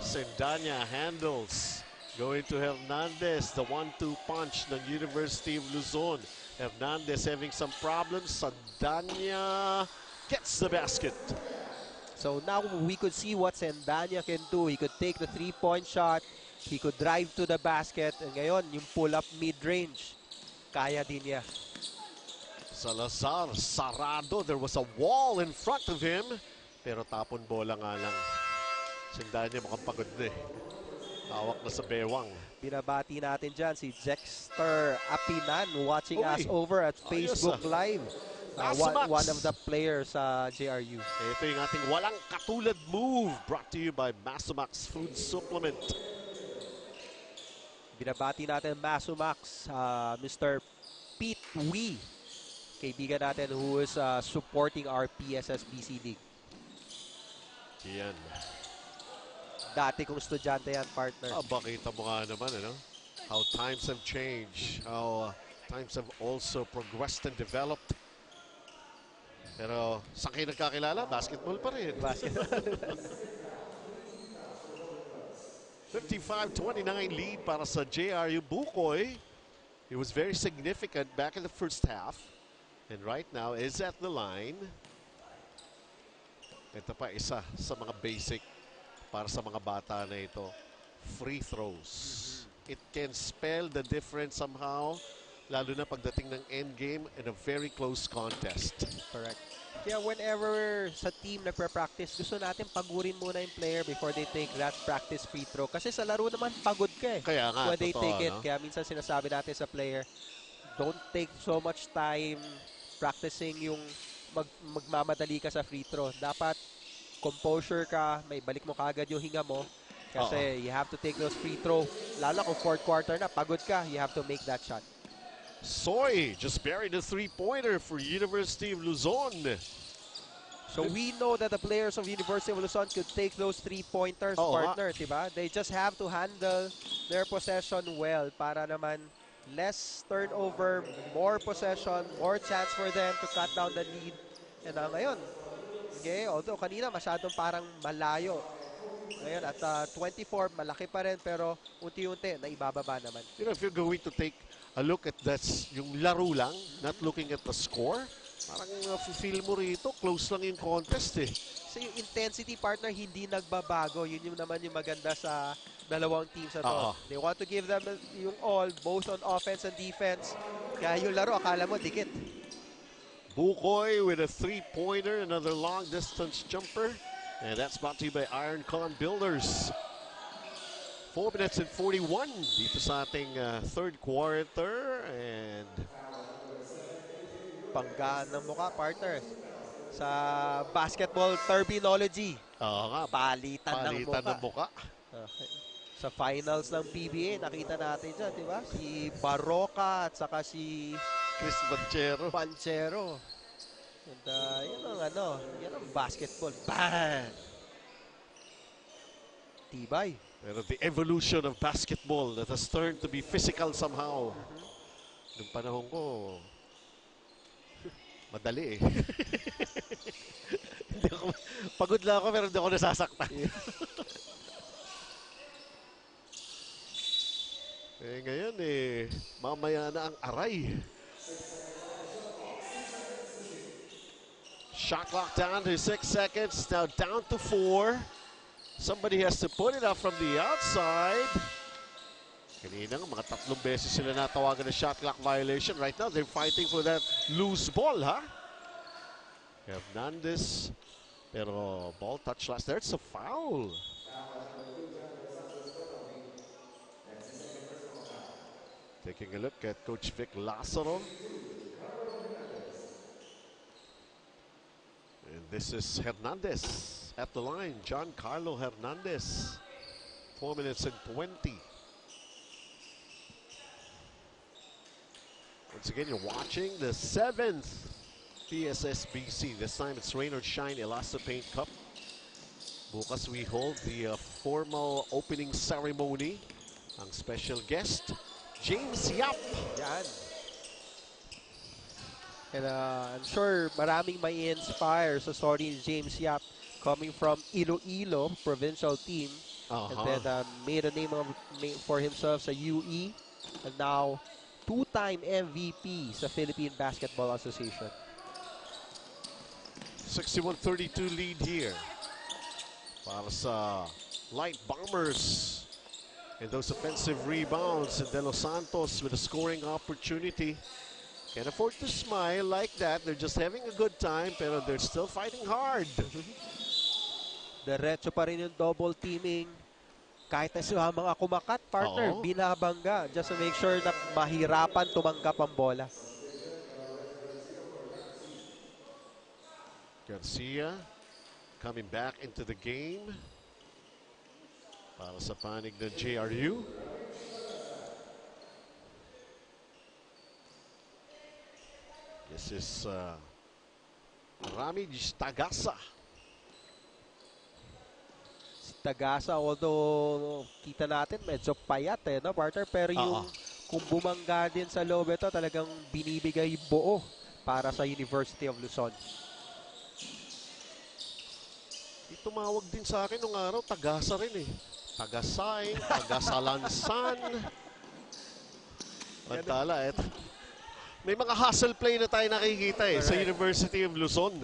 Sendanya handles. Going to Hernandez, the 1-2 punch ng University of Luzon. Hernandez having some problems. Sendanya gets the basket. So now we could see what Sendanya can do. He could take the 3-point shot. He could drive to the basket. And ngayon, yung pull-up mid-range, kaya din niya. Salazar, sarado. There was a wall in front of him. Pero tapon bola nga lang. Sindaan niya mukhang pagod na eh. Hawak na sa bewang. Binabati natin dyan si Dexter Apinan watching us over at Facebook Live. One of the players sa JRU. Ito yung ating walang katulad move brought to you by Masumax Food Supplement. Binabati natin Masumax, Mr. Pete Wee, kaibigan natin who is supporting our Pssbc League. Yan. Dati kong estudyante yan, partner. Bakita mo nga naman, ano? How times have changed. How times have also progressed and developed. Pero saan kayo nagkakilala? Basketball pa rin. Basketball. 55-29 lead para sa JRU. Bukoy, he was very significant back in the first half. And right now is at the line. Ito pa isa sa mga basic para sa mga bata na ito. Free throws. It can spell the difference somehow. Lalo na pagdating ng end game in a very close contest. Correct. Kaya whenever sa team nagpa-practice, gusto natin pagurin muna yung player before they take that practice free throw. Kasi sa laro naman, pagod ka eh. Kaya nga, when they totoo, take it. no? Kaya minsan sinasabi natin sa player, don't take so much time practicing yung magmamadali ka sa free throw. Dapat composure ka, may balik mo kagad yung hinga mo. Kasi you have to take those free throw. Lalo kung fourth quarter na, pagod ka, you have to make that shot. Soy just buried a three-pointer for University of Luzon. So we know that the players of University of Luzon could take those three-pointers, partner, diba? They just have to handle their possession well para naman less turnover, more possession, more chance for them to cut down the lead. And ngayon, okay, although kanina masyadong parang malayo. Ngayon at 24, malaki pa rin pero unti-unti naibababa naman. You know, if you're going to take a look at yung laro lang, not looking at the score, parang feel mo rito, close lang yung contest eh. So yung intensity, partner, hindi nagbabago. Yun yung naman yung maganda sa dalawang teams na to. They want to give them yung all, both on offense and defense. Kaya yung laro, akala mo, dikit. Bukoy with a three-pointer, another long-distance jumper. And that's brought to you by Iron Con Builders. 4 minutes and 41 dito sa ating third quarter. And panggaan ng mukha, partner. Sa basketball terminology. Palitan ng mukha. Okay. Sa finals ng PBA, nakita natin dyan, di ba? Si Baroka at saka si Chris Banchero. And yan ang basketball. Bang! Tibay. Pero the evolution of basketball that has turned to be physical somehow. Noong panahon ko, madali eh. Pagod lang ako pero hindi ako nasasaktan. Ngayon mamaya na ang aray. Shot clock down to 6 seconds. Now down to 4. Somebody has to put it up from the outside. Kanina mga 3 beses sila natawagan ng shot clock violation. Right now, they're fighting for that loose ball, ha? Hernandez. Pero ball touch last. There's a foul. Taking a look at Coach Vic Lazaro. And this is Hernandez at the line. Giancarlo Hernandez. 4 minutes and 20. Once again, you're watching the 7th Pssbc. This time it's Rain or Shine ELASTOPAINT Cup. Bukas we hold the formal opening ceremony. Ang special guest, James Yap. Yan. And I'm sure maraming may inspire sa story ni James Yap coming from Iloilo provincial team. And then made a name for himself sa UE. And now, 2-time MVP sa Philippine Basketball Association. 61-32 lead here para sa Light Bombers. And those offensive rebounds, De Los Santos with a scoring opportunity. Can't afford to smile like that. They're just having a good time, pero they're still fighting hard. Diretso pa rin yung double teaming. Kahit na sila mga kumakat, partner, Oo. binabangga just to make sure na mahirapan tumanggap ang bola. Garcia coming back into the game para sa panig ng JRU. This is Rami Tagasa. Si Tagasa, although kita natin medyo payat no, partner, pero yung kung bumangga din sa loob ito, talagang binibigay buo para sa University of Luzon. Tumawag din sa akin nung araw, Tagasa rin eh. Tagasay, Tagasalansan. Mantala, may mga hustle play na tayo nakikita sa University of Luzon.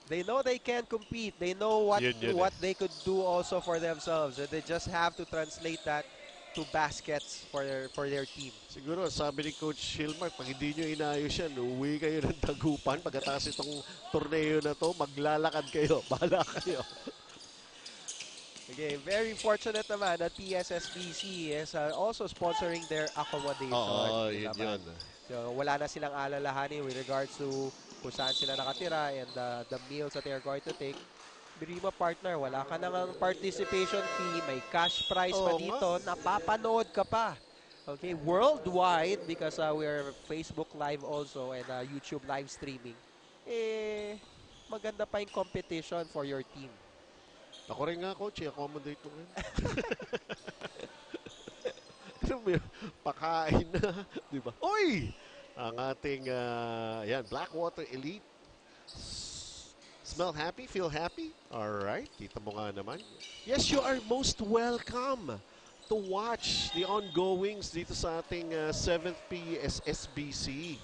They know they can compete. They know what they could do also for themselves. They just have to translate that to baskets for their team. Siguro, sabi ni Coach Hilmar, pag hindi nyo inayos yan, uwi kayo ng Dagupan. Pagkatapos itong torneo na to, maglalakad kayo. Bahala kayo. Okay, very fortunate naman that PSSBC is also sponsoring their accommodation. Oo, yun. So, wala na silang alalahanin with regards to kung saan sila nakatira and the meals that they are going to take. Birima, partner, wala ka nang participation fee, may cash prize pa dito, napapanood ka pa. Okay, worldwide because we're Facebook Live also and YouTube live streaming. Maganda pa yung competition for your team. Ako rin nga, Coach, accommodate mo rin. Pakain na, di ba? Oy! Ang ating, Blackwater Elite. Smell happy? Feel happy? Alright, kita mo nga naman. Yes, you are most welcome to watch the ongoings dito sa ating 7th Pssbc.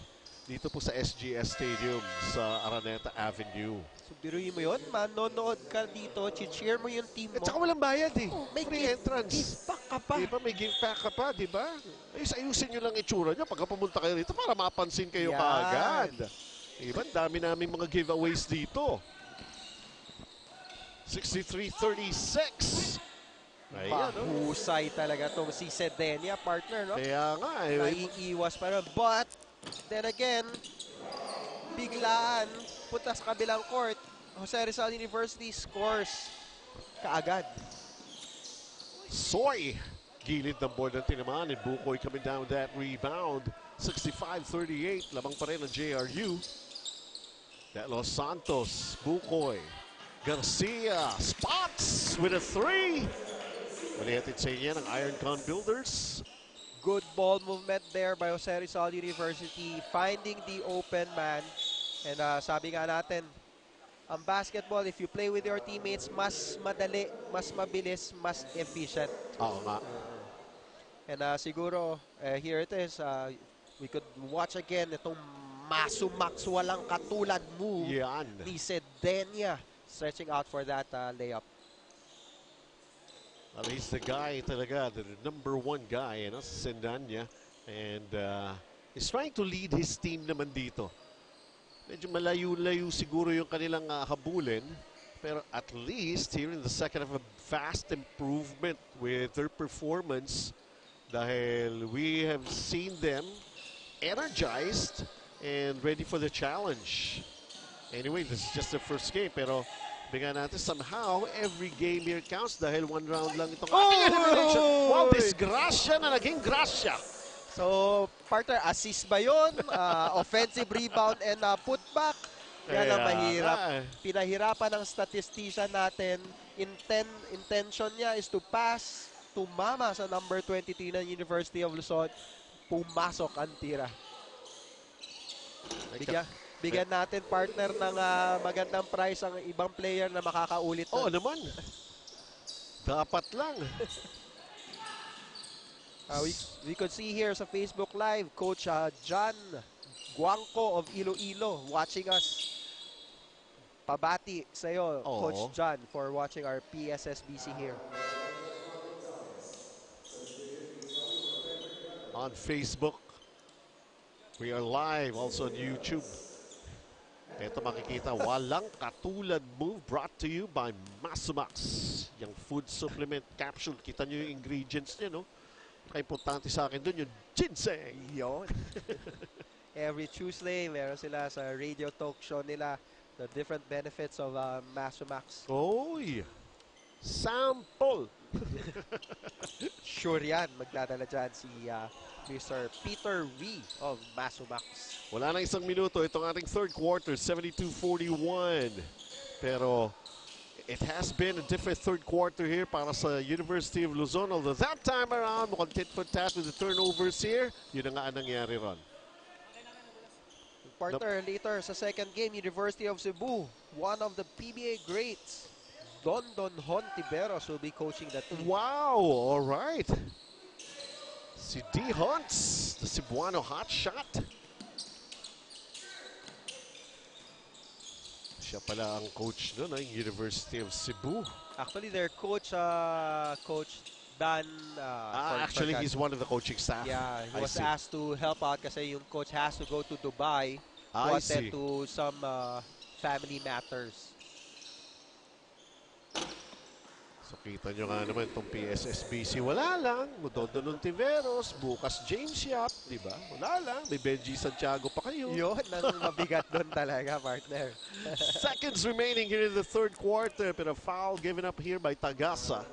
Dito po sa SGS Stadium sa Araneta Avenue. So, biruin mo yun, manonood ka dito, cheer mo yung team mo. At saka walang bayad eh. May free entrance. Give back ka pa. Diba, may give back ka pa, diba? Ayusin nyo lang itsura nyo pagka pumunta kayo rito para mapansin kayo kaagad. Diba, dami namin mga giveaways dito. 63-36. Ayan, Mahusay talaga itong si Sedenia, partner, no? Kaya nga naiiwas pa rin. But, then again, biglaan, punta sa kabilang court, Jose Rizal University scores kaagad. Soy, gilid ng board ng tinamaan, and Bukoy coming down that rebound. 65-38, lamang pa rin ang JRU. De Los Santos, Bukoy, Garcia, spots with a three. Malihatid sa inyo ng Iron Con Builders. Good ball movement there by Jose Rizal University, finding the open man. And sabi nga natin, ang basketball, if you play with your teammates, mas madali, mas mabilis, mas efficient. Oo nga. And siguro, here it is. We could watch again itong Max walang katulad move ni Sedenia, stretching out for that layup. Well, he's the guy talaga, the number one guy, sa Sendanya. And he's trying to lead his team naman dito. Medyo malayo-layo siguro yung kanilang habulin. Pero at least here in the second half, a vast improvement with their performance. Dahil we have seen them energized and ready for the challenge. Anyway, this is just the first game. Pero bigyan natin somehow, every game here counts dahil one round lang itong ating elimination. Wow, disgrasya na naging grasya. So, partner, assist ba yun? Offensive rebound and putback. Yan ang mahirap. Pinahirapan ng statistician natin. Intention niya is to pass, tumama sa number 23 ng University of Luzon. Pumasok ang tira. Bigyan natin, partner, ng magandang prize ang ibang player na makakaulit. Oo naman. Dapat lang. We could see here sa Facebook Live, Coach John Guangco of Iloilo watching us. Pabati sa'yo, Coach John, for watching our PSSBC here. On Facebook. We are live also on YouTube. Ito makikita, walang katulad move brought to you by Pssbc. Yung food supplement capsule. Kita nyo yung ingredients niya, no? Importante sa akin dun yung ginseng. Yon. Every Tuesday, meron sila sa radio talk show nila the different benefits of Pssbc. Oy! Sample! Sure yan, magdadala dyan si Mr. Peter V of Pssbc. Wala na isang minuto. Itong ating third quarter, 72-41. Pero it has been a different third quarter here para sa University of Luzon. Although that time around, mukhang tit for tat with the turnovers here. Yun na nga ang nangyari ron. Partner, later sa second game, University of Cebu, one of the PBA greats, Don Hontiveros will be coaching the team. Wow, all right. Si D. Hunts, the Cebuano hotshot. Siya pala ang coach nun, ng University of Cebu. Actually, their coach, Coach Dan. Actually, he's one of the coaching staff. Yeah, he was asked to help out kasi yung coach has to go to Dubai to I attend see. to some family matters. So kita nyo nga naman itong Pssbc. Wala lang. Don Hontiveros, bukas James Yap, di ba? Wala lang. May Benji Santiago pa kayo. Yun, ang mabigat doon talaga, partner. Seconds remaining here in the third quarter. But a foul given up here by Tagasa.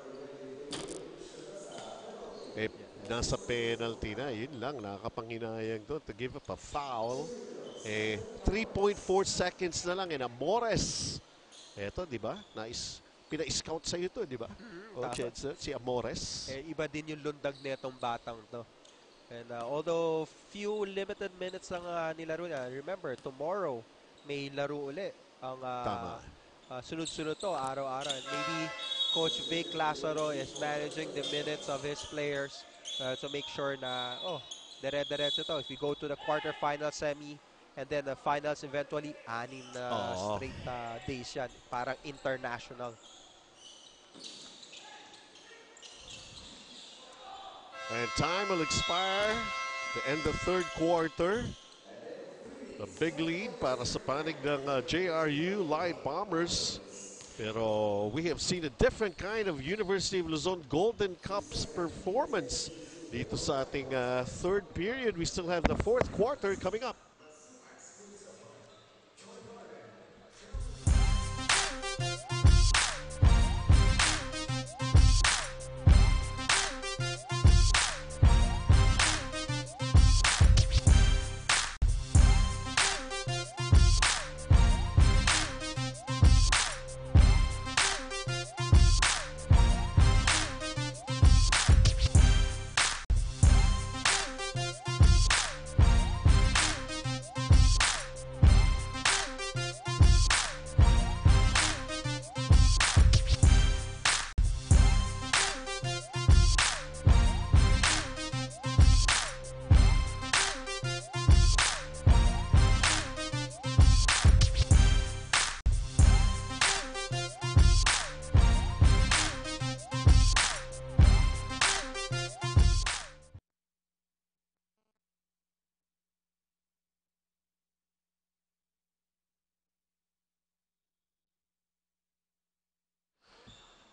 Eh, nasa penalty na. Yun lang, nakakapanghinayang doon to give up a foul. Eh, 3.4 seconds na lang. And Amores. Eto, di ba? Nice. Pina-scout sa ito, di ba? Si Amores. Eh, iba din yung lundag netong batang to. And although few limited minutes lang nilaro niya, remember, tomorrow may laro uli. Ang sunod-sunod to, araw-araw. And maybe Coach Vic Lazaro is managing the minutes of his players to make sure na, dire-diretso to. If we go to the quarterfinal semi, and then the finals eventually, 6 na straight days yan. Parang international. And time will expire to end the third quarter. A big lead para sa panig ng JRU Light Bombers. Pero we have seen a different kind of University of Luzon Golden Cups performance dito sa ating third period. We still have the fourth quarter coming up.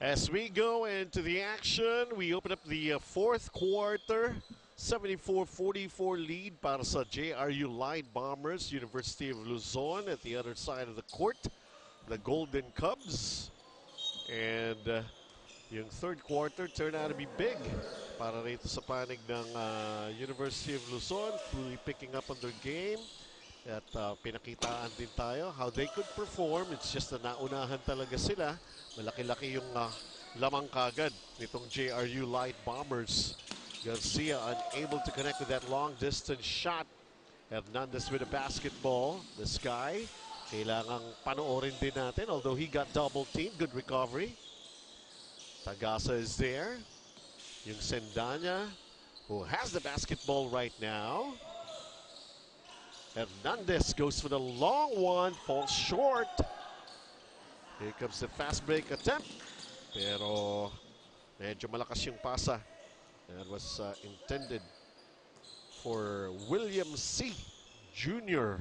As we go into the action, we open up the fourth quarter. 74-44 lead para sa JRU Light Bombers, University of Luzon. At the other side of the court, the Golden Cubs. And yung third quarter turned out to be big para rito sa panig ng University of Luzon, fully picking up on their game. At pinakitaan din tayo how they could perform. It's just na naunahan talaga sila. Malaki-laki yung lamang kagad nitong JRU Light Bombers. Garcia unable to connect with that long-distance shot. Hernandez with a basketball. This guy, kailangang panoorin din natin. Although he got double-teamed, good recovery. Tagasa is there. Yung Sendanya, who has the basketball right now. Hernandez goes for the long one, falls short. Here comes the fast break attempt. Pero medyo malakas yung pasa. That was intended for William C. Jr.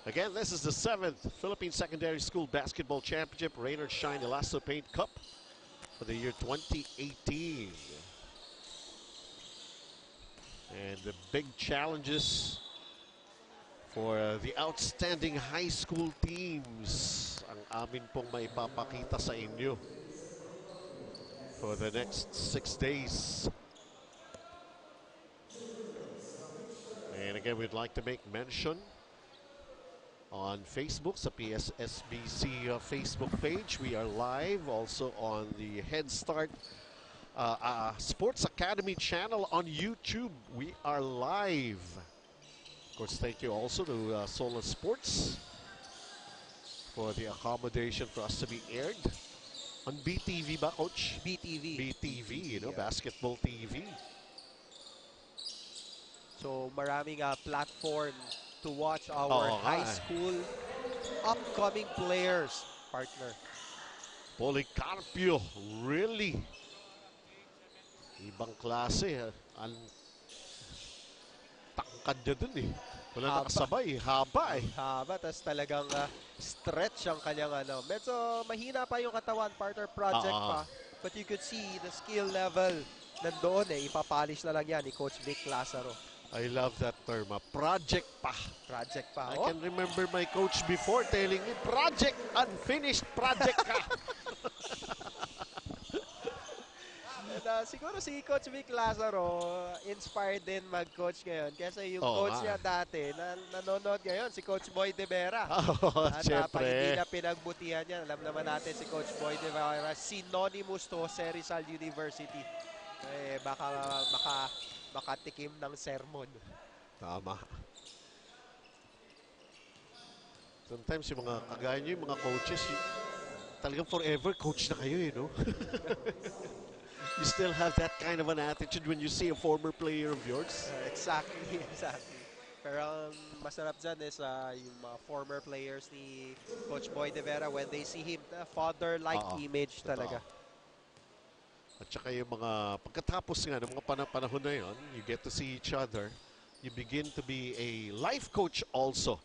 Again, this is the 7th Philippine Secondary School Basketball Championship Rain or Shine ELASTOPAINT Cup for the year 2018. And the big challenges for the outstanding high school teams ang amin pong maipapakita sa inyo for the next 6 days. And again, we'd like to make mention on Facebook, sa Pssbc Facebook page. We are live also on the Head Start Sports Academy channel on YouTube. We are live. Of course, thank you also to Solar Sports for the accommodation for us to be aired on BTV ba, Coach? BTV. BTV, you know, Basketball TV. So maraming platform to watch our high school upcoming players, partner. Policarpio, really? Ibang klase. Ang tangkad niya dun eh. Wala nakasabay. Haba eh. Haba, tas talagang stretch ang kanyang ano. Medyo mahina pa yung katawan, partner, project pa. But you could see the skill level nandoon eh. Ipapolish na lang yan ni Coach Vic Lazaro. I love that term. Project pa. Project pa. I can remember my coach before telling me, project, unfinished project ka. And, siguro si Coach Vic Lazaro inspired din mag-coach ngayon. Kasi yung coach niya dati, nanonood ngayon, si Coach Boy De Vera. At pag hindi na pinagbutihan niya, alam naman natin si Coach Boy De Vera, synonymous to Jose Rizal University. Eh, baka makatikim ng sermon. Tama. Sometimes yung mga kagaya nyo, yung mga coaches, talagang forever coach na kayo, you know? You still have that kind of an attitude when you see a former player of yours? Exactly. Pero ang masarap dyan is yung mga former players ni Coach Boy De Vera, when they see him, father-like image talaga. At saka yung mga, pagkatapos nga ng mga panahon na yun, you get to see each other, you begin to be a life coach also.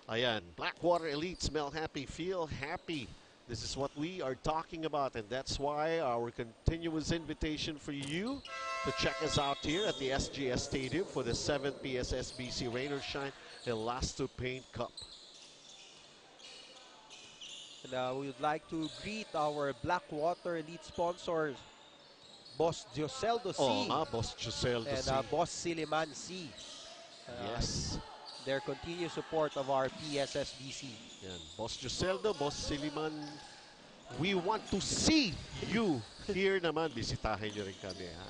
Ayan, Blackwater Elite, smell happy, feel happy. This is what we are talking about, and that's why our continuous invitation for you to check us out here at the SGS Stadium for the 7th Pssbc Rain or Shine ELASTOPAINT Cup. And we would like to greet our Blackwater Elite sponsors, Boss Joseldo C. Boss Joseldo C. And Boss Siliman C. Yes. Their continued support of our Pssbc. Yan. Boss Joseldo, Boss Siliman, we want to see you here naman. Bisitahin nyo rin kami, ha?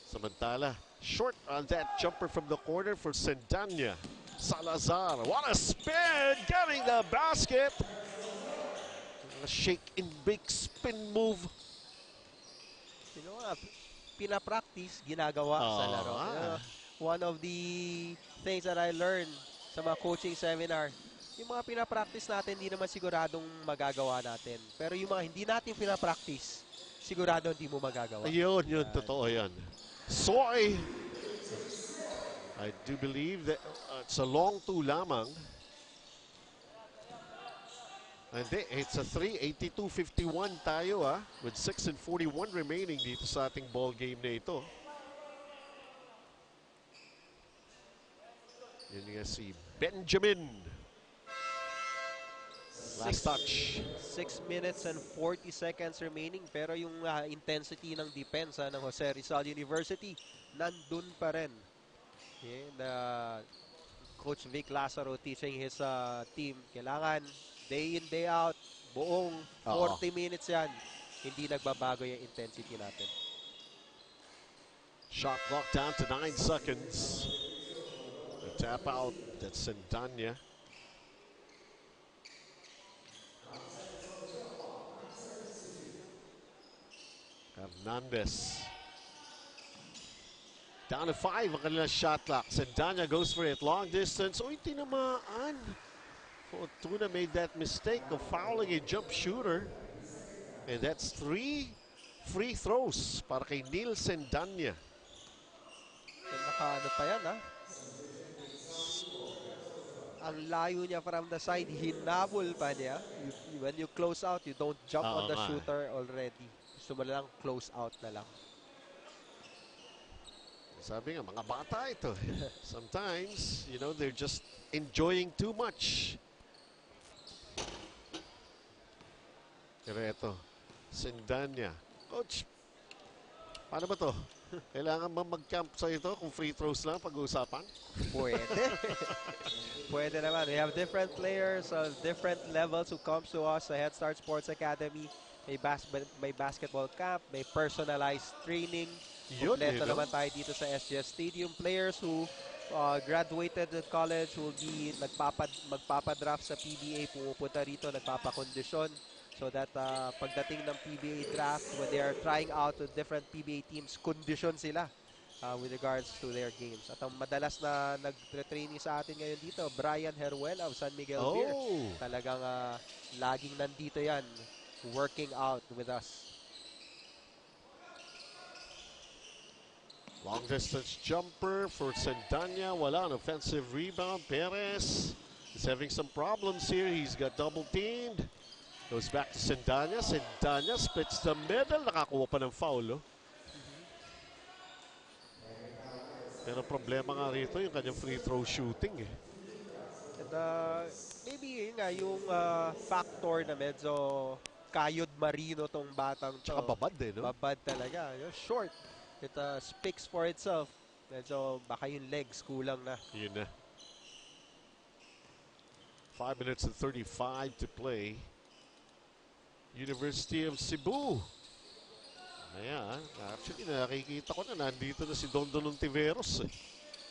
Samantala, short on that jumper from the corner for Sendanya. Salazar, what a spin, getting the basket. A shake and bake spin move. You know, pinapractice, ginagawa sa laro. One of the things that I learned sa mga coaching seminar, yung mga pinapractice natin, hindi naman siguradong magagawa natin. Pero yung mga hindi natin pinapractice, sigurado hindi mo magagawa. Yun, totoo yan. Soy, I do believe that it's a long two lamang. And it's a 3, 82-51 tayo with 6:41 remaining dito sa ating ball game na ito. Yun nga si Benjamin. Last touch. 6 minutes and 40 seconds remaining, pero yung intensity ng depensa ng Jose Rizal University nandun pa rin. And Coach Vic Lazaro teaching his team, kailangan day in, day out, buong 40 minutes yan, hindi nagbabago yung intensity natin. Shot clock down to 9 seconds. The tap out, that's Sendanya. Hernandez. Down to 5 ang kanilang shot clock. Sendanya goes for it. Long distance. Uy, tinamaan. Fortuna made that mistake of fouling a jump shooter. And that's 3 free throws para kay Neil Sendanya. Ano pa yan, ha? Ang layo niya from the side, hinabol pa niya. When you close out, you don't jump on Oo the nga. shooter already. Gusto mo lang close out na lang. Sabi nga, mga bata ito. Sometimes, you know, they're just enjoying too much. Pero ito, Sindanya. Coach, paano ba to? Kailangan ba mag-camp sa ito kung free throws lang pag-uusapan? Pwede. Pwede naman. We have different players of different levels who comes to us sa Head Start Sports Academy. May basketball camp, may personalized training. Yun, Kompleto naman tayo dito sa SGS Stadium. Players who graduated at college will be magpapadraft sa PBA, pumupunta rito, nagpapakondisyon. So that pagdating ng PBA draft, when they are trying out with different PBA teams, kondisyon sila with regards to their games. At ang madalas na nag-training sa atin ngayon dito, Brian Heruel of San Miguel Beer. Talagang laging nandito yan, working out with us. Long distance jumper for Sendanya. Wala, an offensive rebound. Perez is having some problems here. He's got double teamed. Goes back to Sendanya. Sendanya splits the middle. Nakakuha pa ng foul. Pero problema nga rito yung kanyang free throw shooting. And maybe yun nga, yung factor na medyo kayod marino tong batang to. Tsaka babad no? Babad talaga. Yung short. It speaks for itself. Medyo baka yung legs kulang na. Yun na. 5 minutes and 35 to play. University of Cebu. Ayan. Actually, nakikita ko na nandito na si Dondon Ontiveros.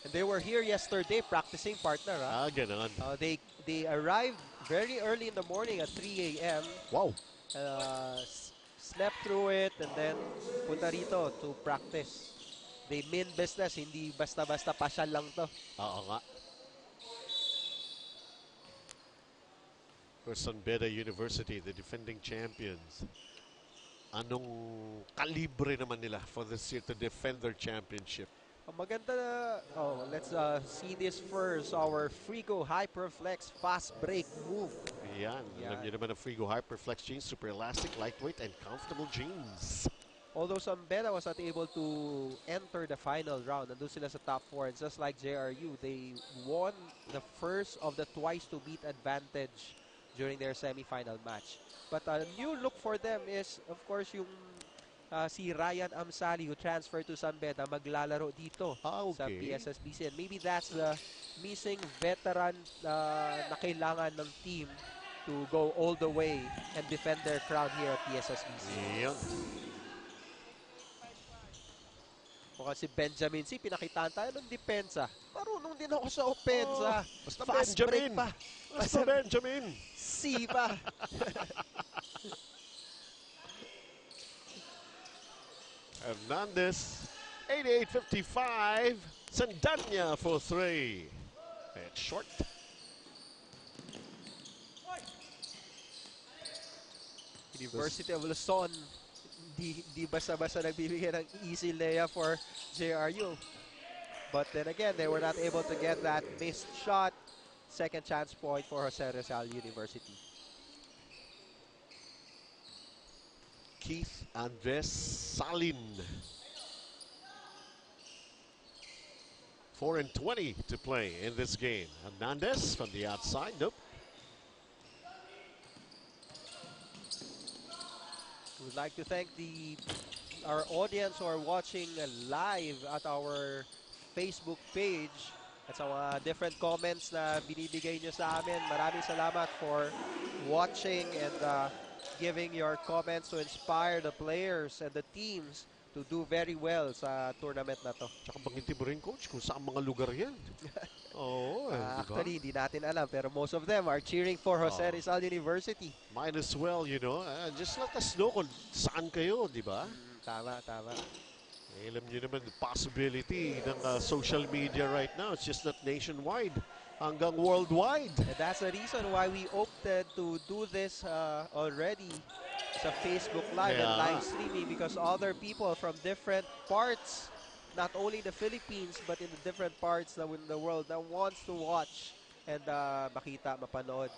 And they were here yesterday practicing, partner. Ganoon. They arrived very early in the morning at 3 a.m. Wow. Slept through it and then punta rito to practice. They mean business, hindi basta-basta pasyal lang to. Oo nga. For San Beda University, the defending champions. Anong kalibre naman nila for this year to defend their championship? Maganda na. Let's see this first. Our Frigo Hyperflex fast break move. Yan. Alam niyo naman ang Frigo Hyperflex jeans, super elastic, lightweight, and comfortable jeans. Although San Beda was not able to enter the final round, nandun sila sa top 4. And just like JRU, they won the first of the twice-to-beat advantage during their semifinal match. But a new look for them is, of course, yung si Ryan Amsali who transferred to San Beda maglalaro dito sa Pssbc. And maybe that's the missing veteran na kailangan ng team to go all the way and defend their crown here at Pssbc. Yun. Mukhang si Benjamin C, pinakitaan tayo ng depensa. Marunong din ako sa opensa. Basta fast Benjamin. break pa. Basta Benjamin. C pa. Hernandez, 88-55. Sandanya for 3. And short. University of Luzon, di basta-basta nagbibigay ng easy layup for JRU. But then again, they were not able to get that missed shot. Second chance point for Jose Rizal University. Keith Andres Salin. 4 and 20 to play in this game. Hernandez from the outside. Nope. We'd like to thank our audience who are watching live at our Facebook page at sa mga different comments na binibigay nyo sa amin. Maraming salamat for watching and giving your comments to inspire the players and the teams to do very well sa tournament na to. Tsaka banggitin mo rin, Coach, kung saan mga lugar yan. Oo, actually, hindi natin alam, pero most of them are cheering for Jose Rizal University. Might as well, you know, just let us know kung saan kayo, di ba? Tama, tama. Alam niyo naman, the possibility ng social media right now, it's just not nationwide, hanggang worldwide. And that's the reason why we opted to do this already sa Facebook Live and live streaming, because other people from different parts not only the Philippines, but in the different parts in the world that wants to watch and makita, mapanood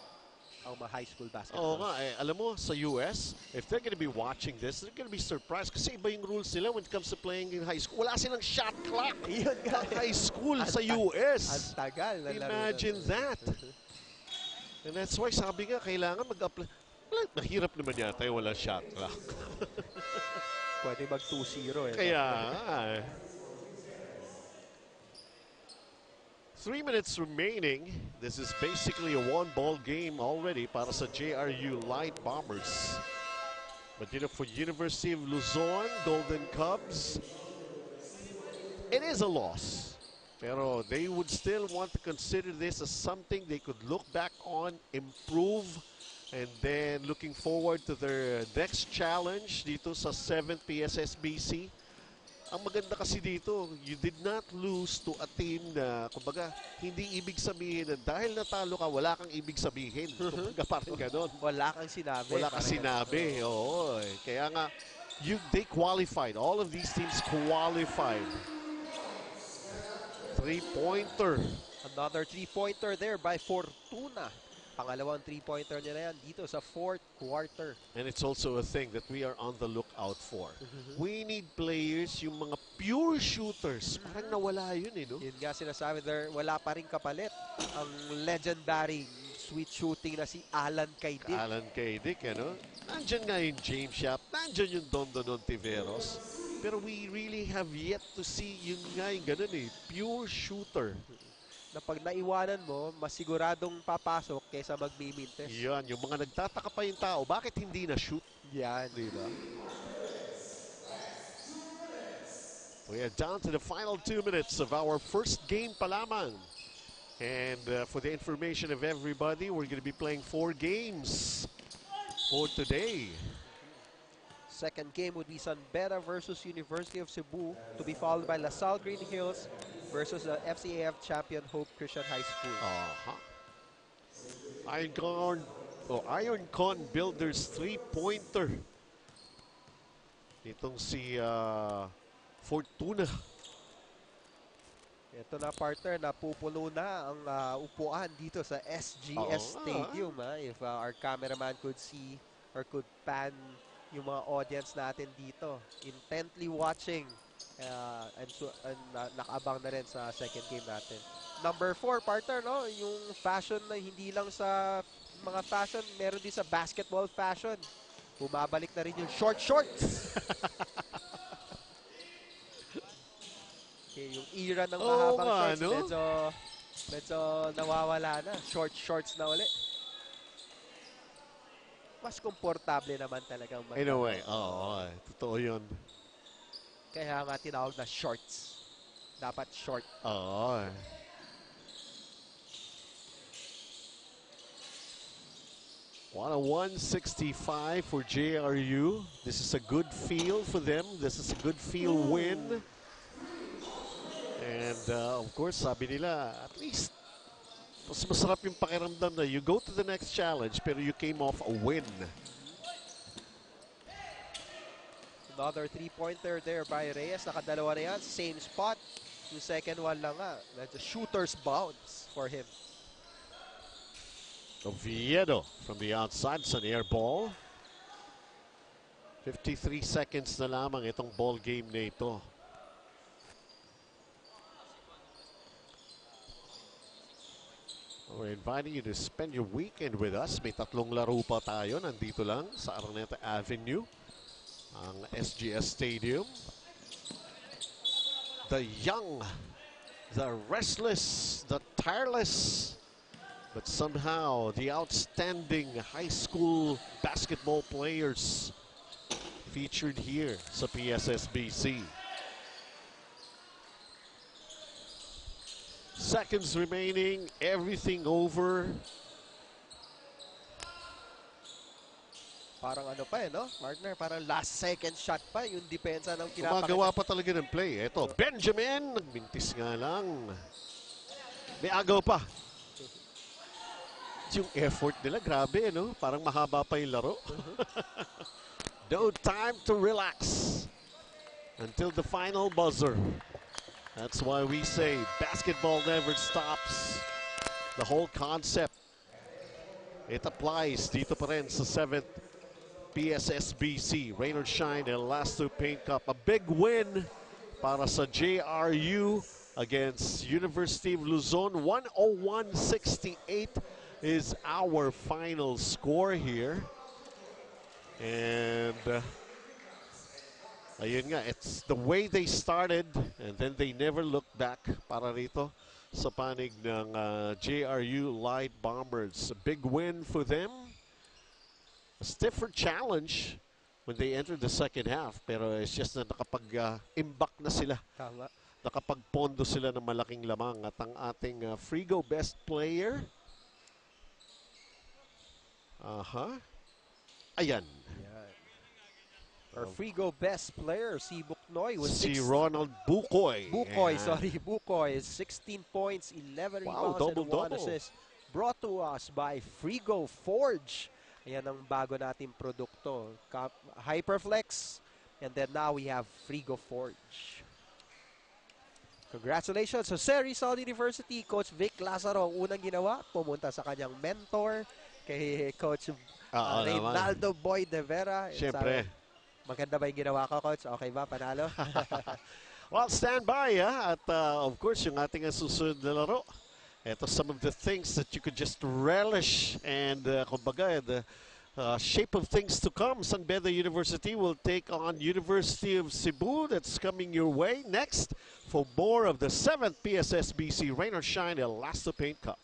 ang mga high school Oo basketball. nga, alam mo, sa US, if they're gonna be watching this, they're gonna be surprised kasi iba yung rules nila when it comes to playing in high school. Wala silang shot clock Yun nga. high school sa Ang US. tagal na laro Imagine na. that. And that's why sabi nga, kailangan mag-apply. Mahirap naman yata yung walang shot clock. Pwede mag 2-0 eh. Kaya nga. 3 minutes remaining. This is basically a one-ball game already para sa JRU Light Bombers. But you know, for University of Luzon, Golden Cubs, it is a loss. Pero they would still want to consider this as something they could look back on, improve, and then looking forward to their next challenge dito sa 7th PSSBC. Ang maganda kasi dito, you did not lose to a team na, kumbaga, hindi ibig sabihin na dahil natalo ka, wala kang ibig sabihin. Kumbaga parang ganon. Wala kang sinabi. Wala kang sinabi. Oo. Kaya nga, they qualified. All of these teams qualified. Three-pointer. Another three-pointer there by Fortuna. Pangalawang three-pointer niya na yan dito sa fourth quarter. And it's also a thing that we are on the lookout for. We need players, yung mga pure shooters. Parang nawala yun eh, no? Yun nga sinasabi there, wala pa rin kapalit ang legendary sweet shooting na si Alan Kaydik. Alan Kaydik, ano? Nandyan nga yung James Shap, nandyan yung Dondon Ontiveros. Pero we really have yet to see yun nga yung ganun eh, pure shooter. Na pag naiwanan mo, mas siguradong papasok kaysa magmimintes. Yan, yung mga nagtataka pa yung tao, bakit hindi na shoot? Yan. Diba? We are down to the final 2 minutes of our first game pa lamang. And for the information of everybody, we're going to be playing 4 games for today. Second game would be San Beda versus University of Cebu, to be followed by LaSalle Green Hills versus the FCAF champion Hope Christian High School. Iron Con Builders three-pointer. Itong si Fortuna. Ito na partner, napupuno na ang upuan dito sa SGS Stadium. If our cameraman could see or could pan yung mga audience natin dito. Intently watching and nakaabang na rin sa second game natin. Number 4, partner, no? Yung fashion na hindi lang sa mga fashion, meron din sa basketball fashion. Bumabalik na rin yung short shorts. Okay, yung era ng mahabang shorts, no? medyo nawawala na. Short shorts na ulit. Mas komportable naman talagang In a way, totoo yun. Kaya nga tinawag na shorts. Dapat short. Oo. What a 165 for JRU. This is a good feel for them. This is a good feel win. And of course, sabi nila, at least mas masarap yung pakiramdam na you go to the next challenge pero you came off a win. Another three-pointer there by Reyes. Nakadalawa na yan. Same spot. Yung second one lang nga. That's a shooter's bounce for him. Oviedo from the outside. It's an air ball. 53 seconds na lamang itong ball game na ito. We're inviting you to spend your weekend with us. May tatlong laro pa tayo. Nandito lang sa Araneta Avenue. Ang SGS Stadium. The young, the restless, the tireless, but somehow the outstanding high school basketball players featured here sa PSSBC. Seconds remaining, everything over. Parang ano pa no? Partner, parang last second shot pa yung depensa ng pinapakita. Gumagawa pa talaga ng play. Ito, Benjamin, nagmintis nga lang. May agaw pa. Yung effort nila, grabe, no? Parang mahaba pa yung laro. No time to relax until the final buzzer. That's why we say basketball never stops. The whole concept, it applies dito pa rin sa 7th Pssbc Rain or Shine ELASTOPAINT Cup. A big win para sa JRU against University of Luzon. 101-68 is our final score here. And ayun nga, it's the way they started and then they never looked back para rito sa panig ng JRU Light Bombers. A big win for them. A stiffer challenge when they entered the second half, pero it's just na nakapag-imbak na sila. Tama. Nakapagpondo sila ng malaking lamang at ang ating Frigo best player. Ayan. Our Frigo best player, si Buknoy, was Si Ronald Bukoy. Bukoy is 16 points, 11 Wow, rebounds, and 1 double-double. assist. Brought to us by Frigo Forge. Ayan ang bago nating produkto. Hyperflex. And then now we have Frigo Forge. Congratulations. So, Rizal University, Coach Vic Lazaro, unang ginawa, pumunta sa kanyang mentor, kay Coach Reynaldo Boy de Vera. Siyempre. Maganda ba yung ginawa ko, Coach? Okay ba? Panalo? Well, stand by, at of course, yung ating susunod na laro. Ito some of the things that you could just relish and kumbaga, the shape of things to come. San Beda University will take on University of Cebu. That's coming your way next for more of the 7th Pssbc Rain or Shine ELASTOPAINT Cup.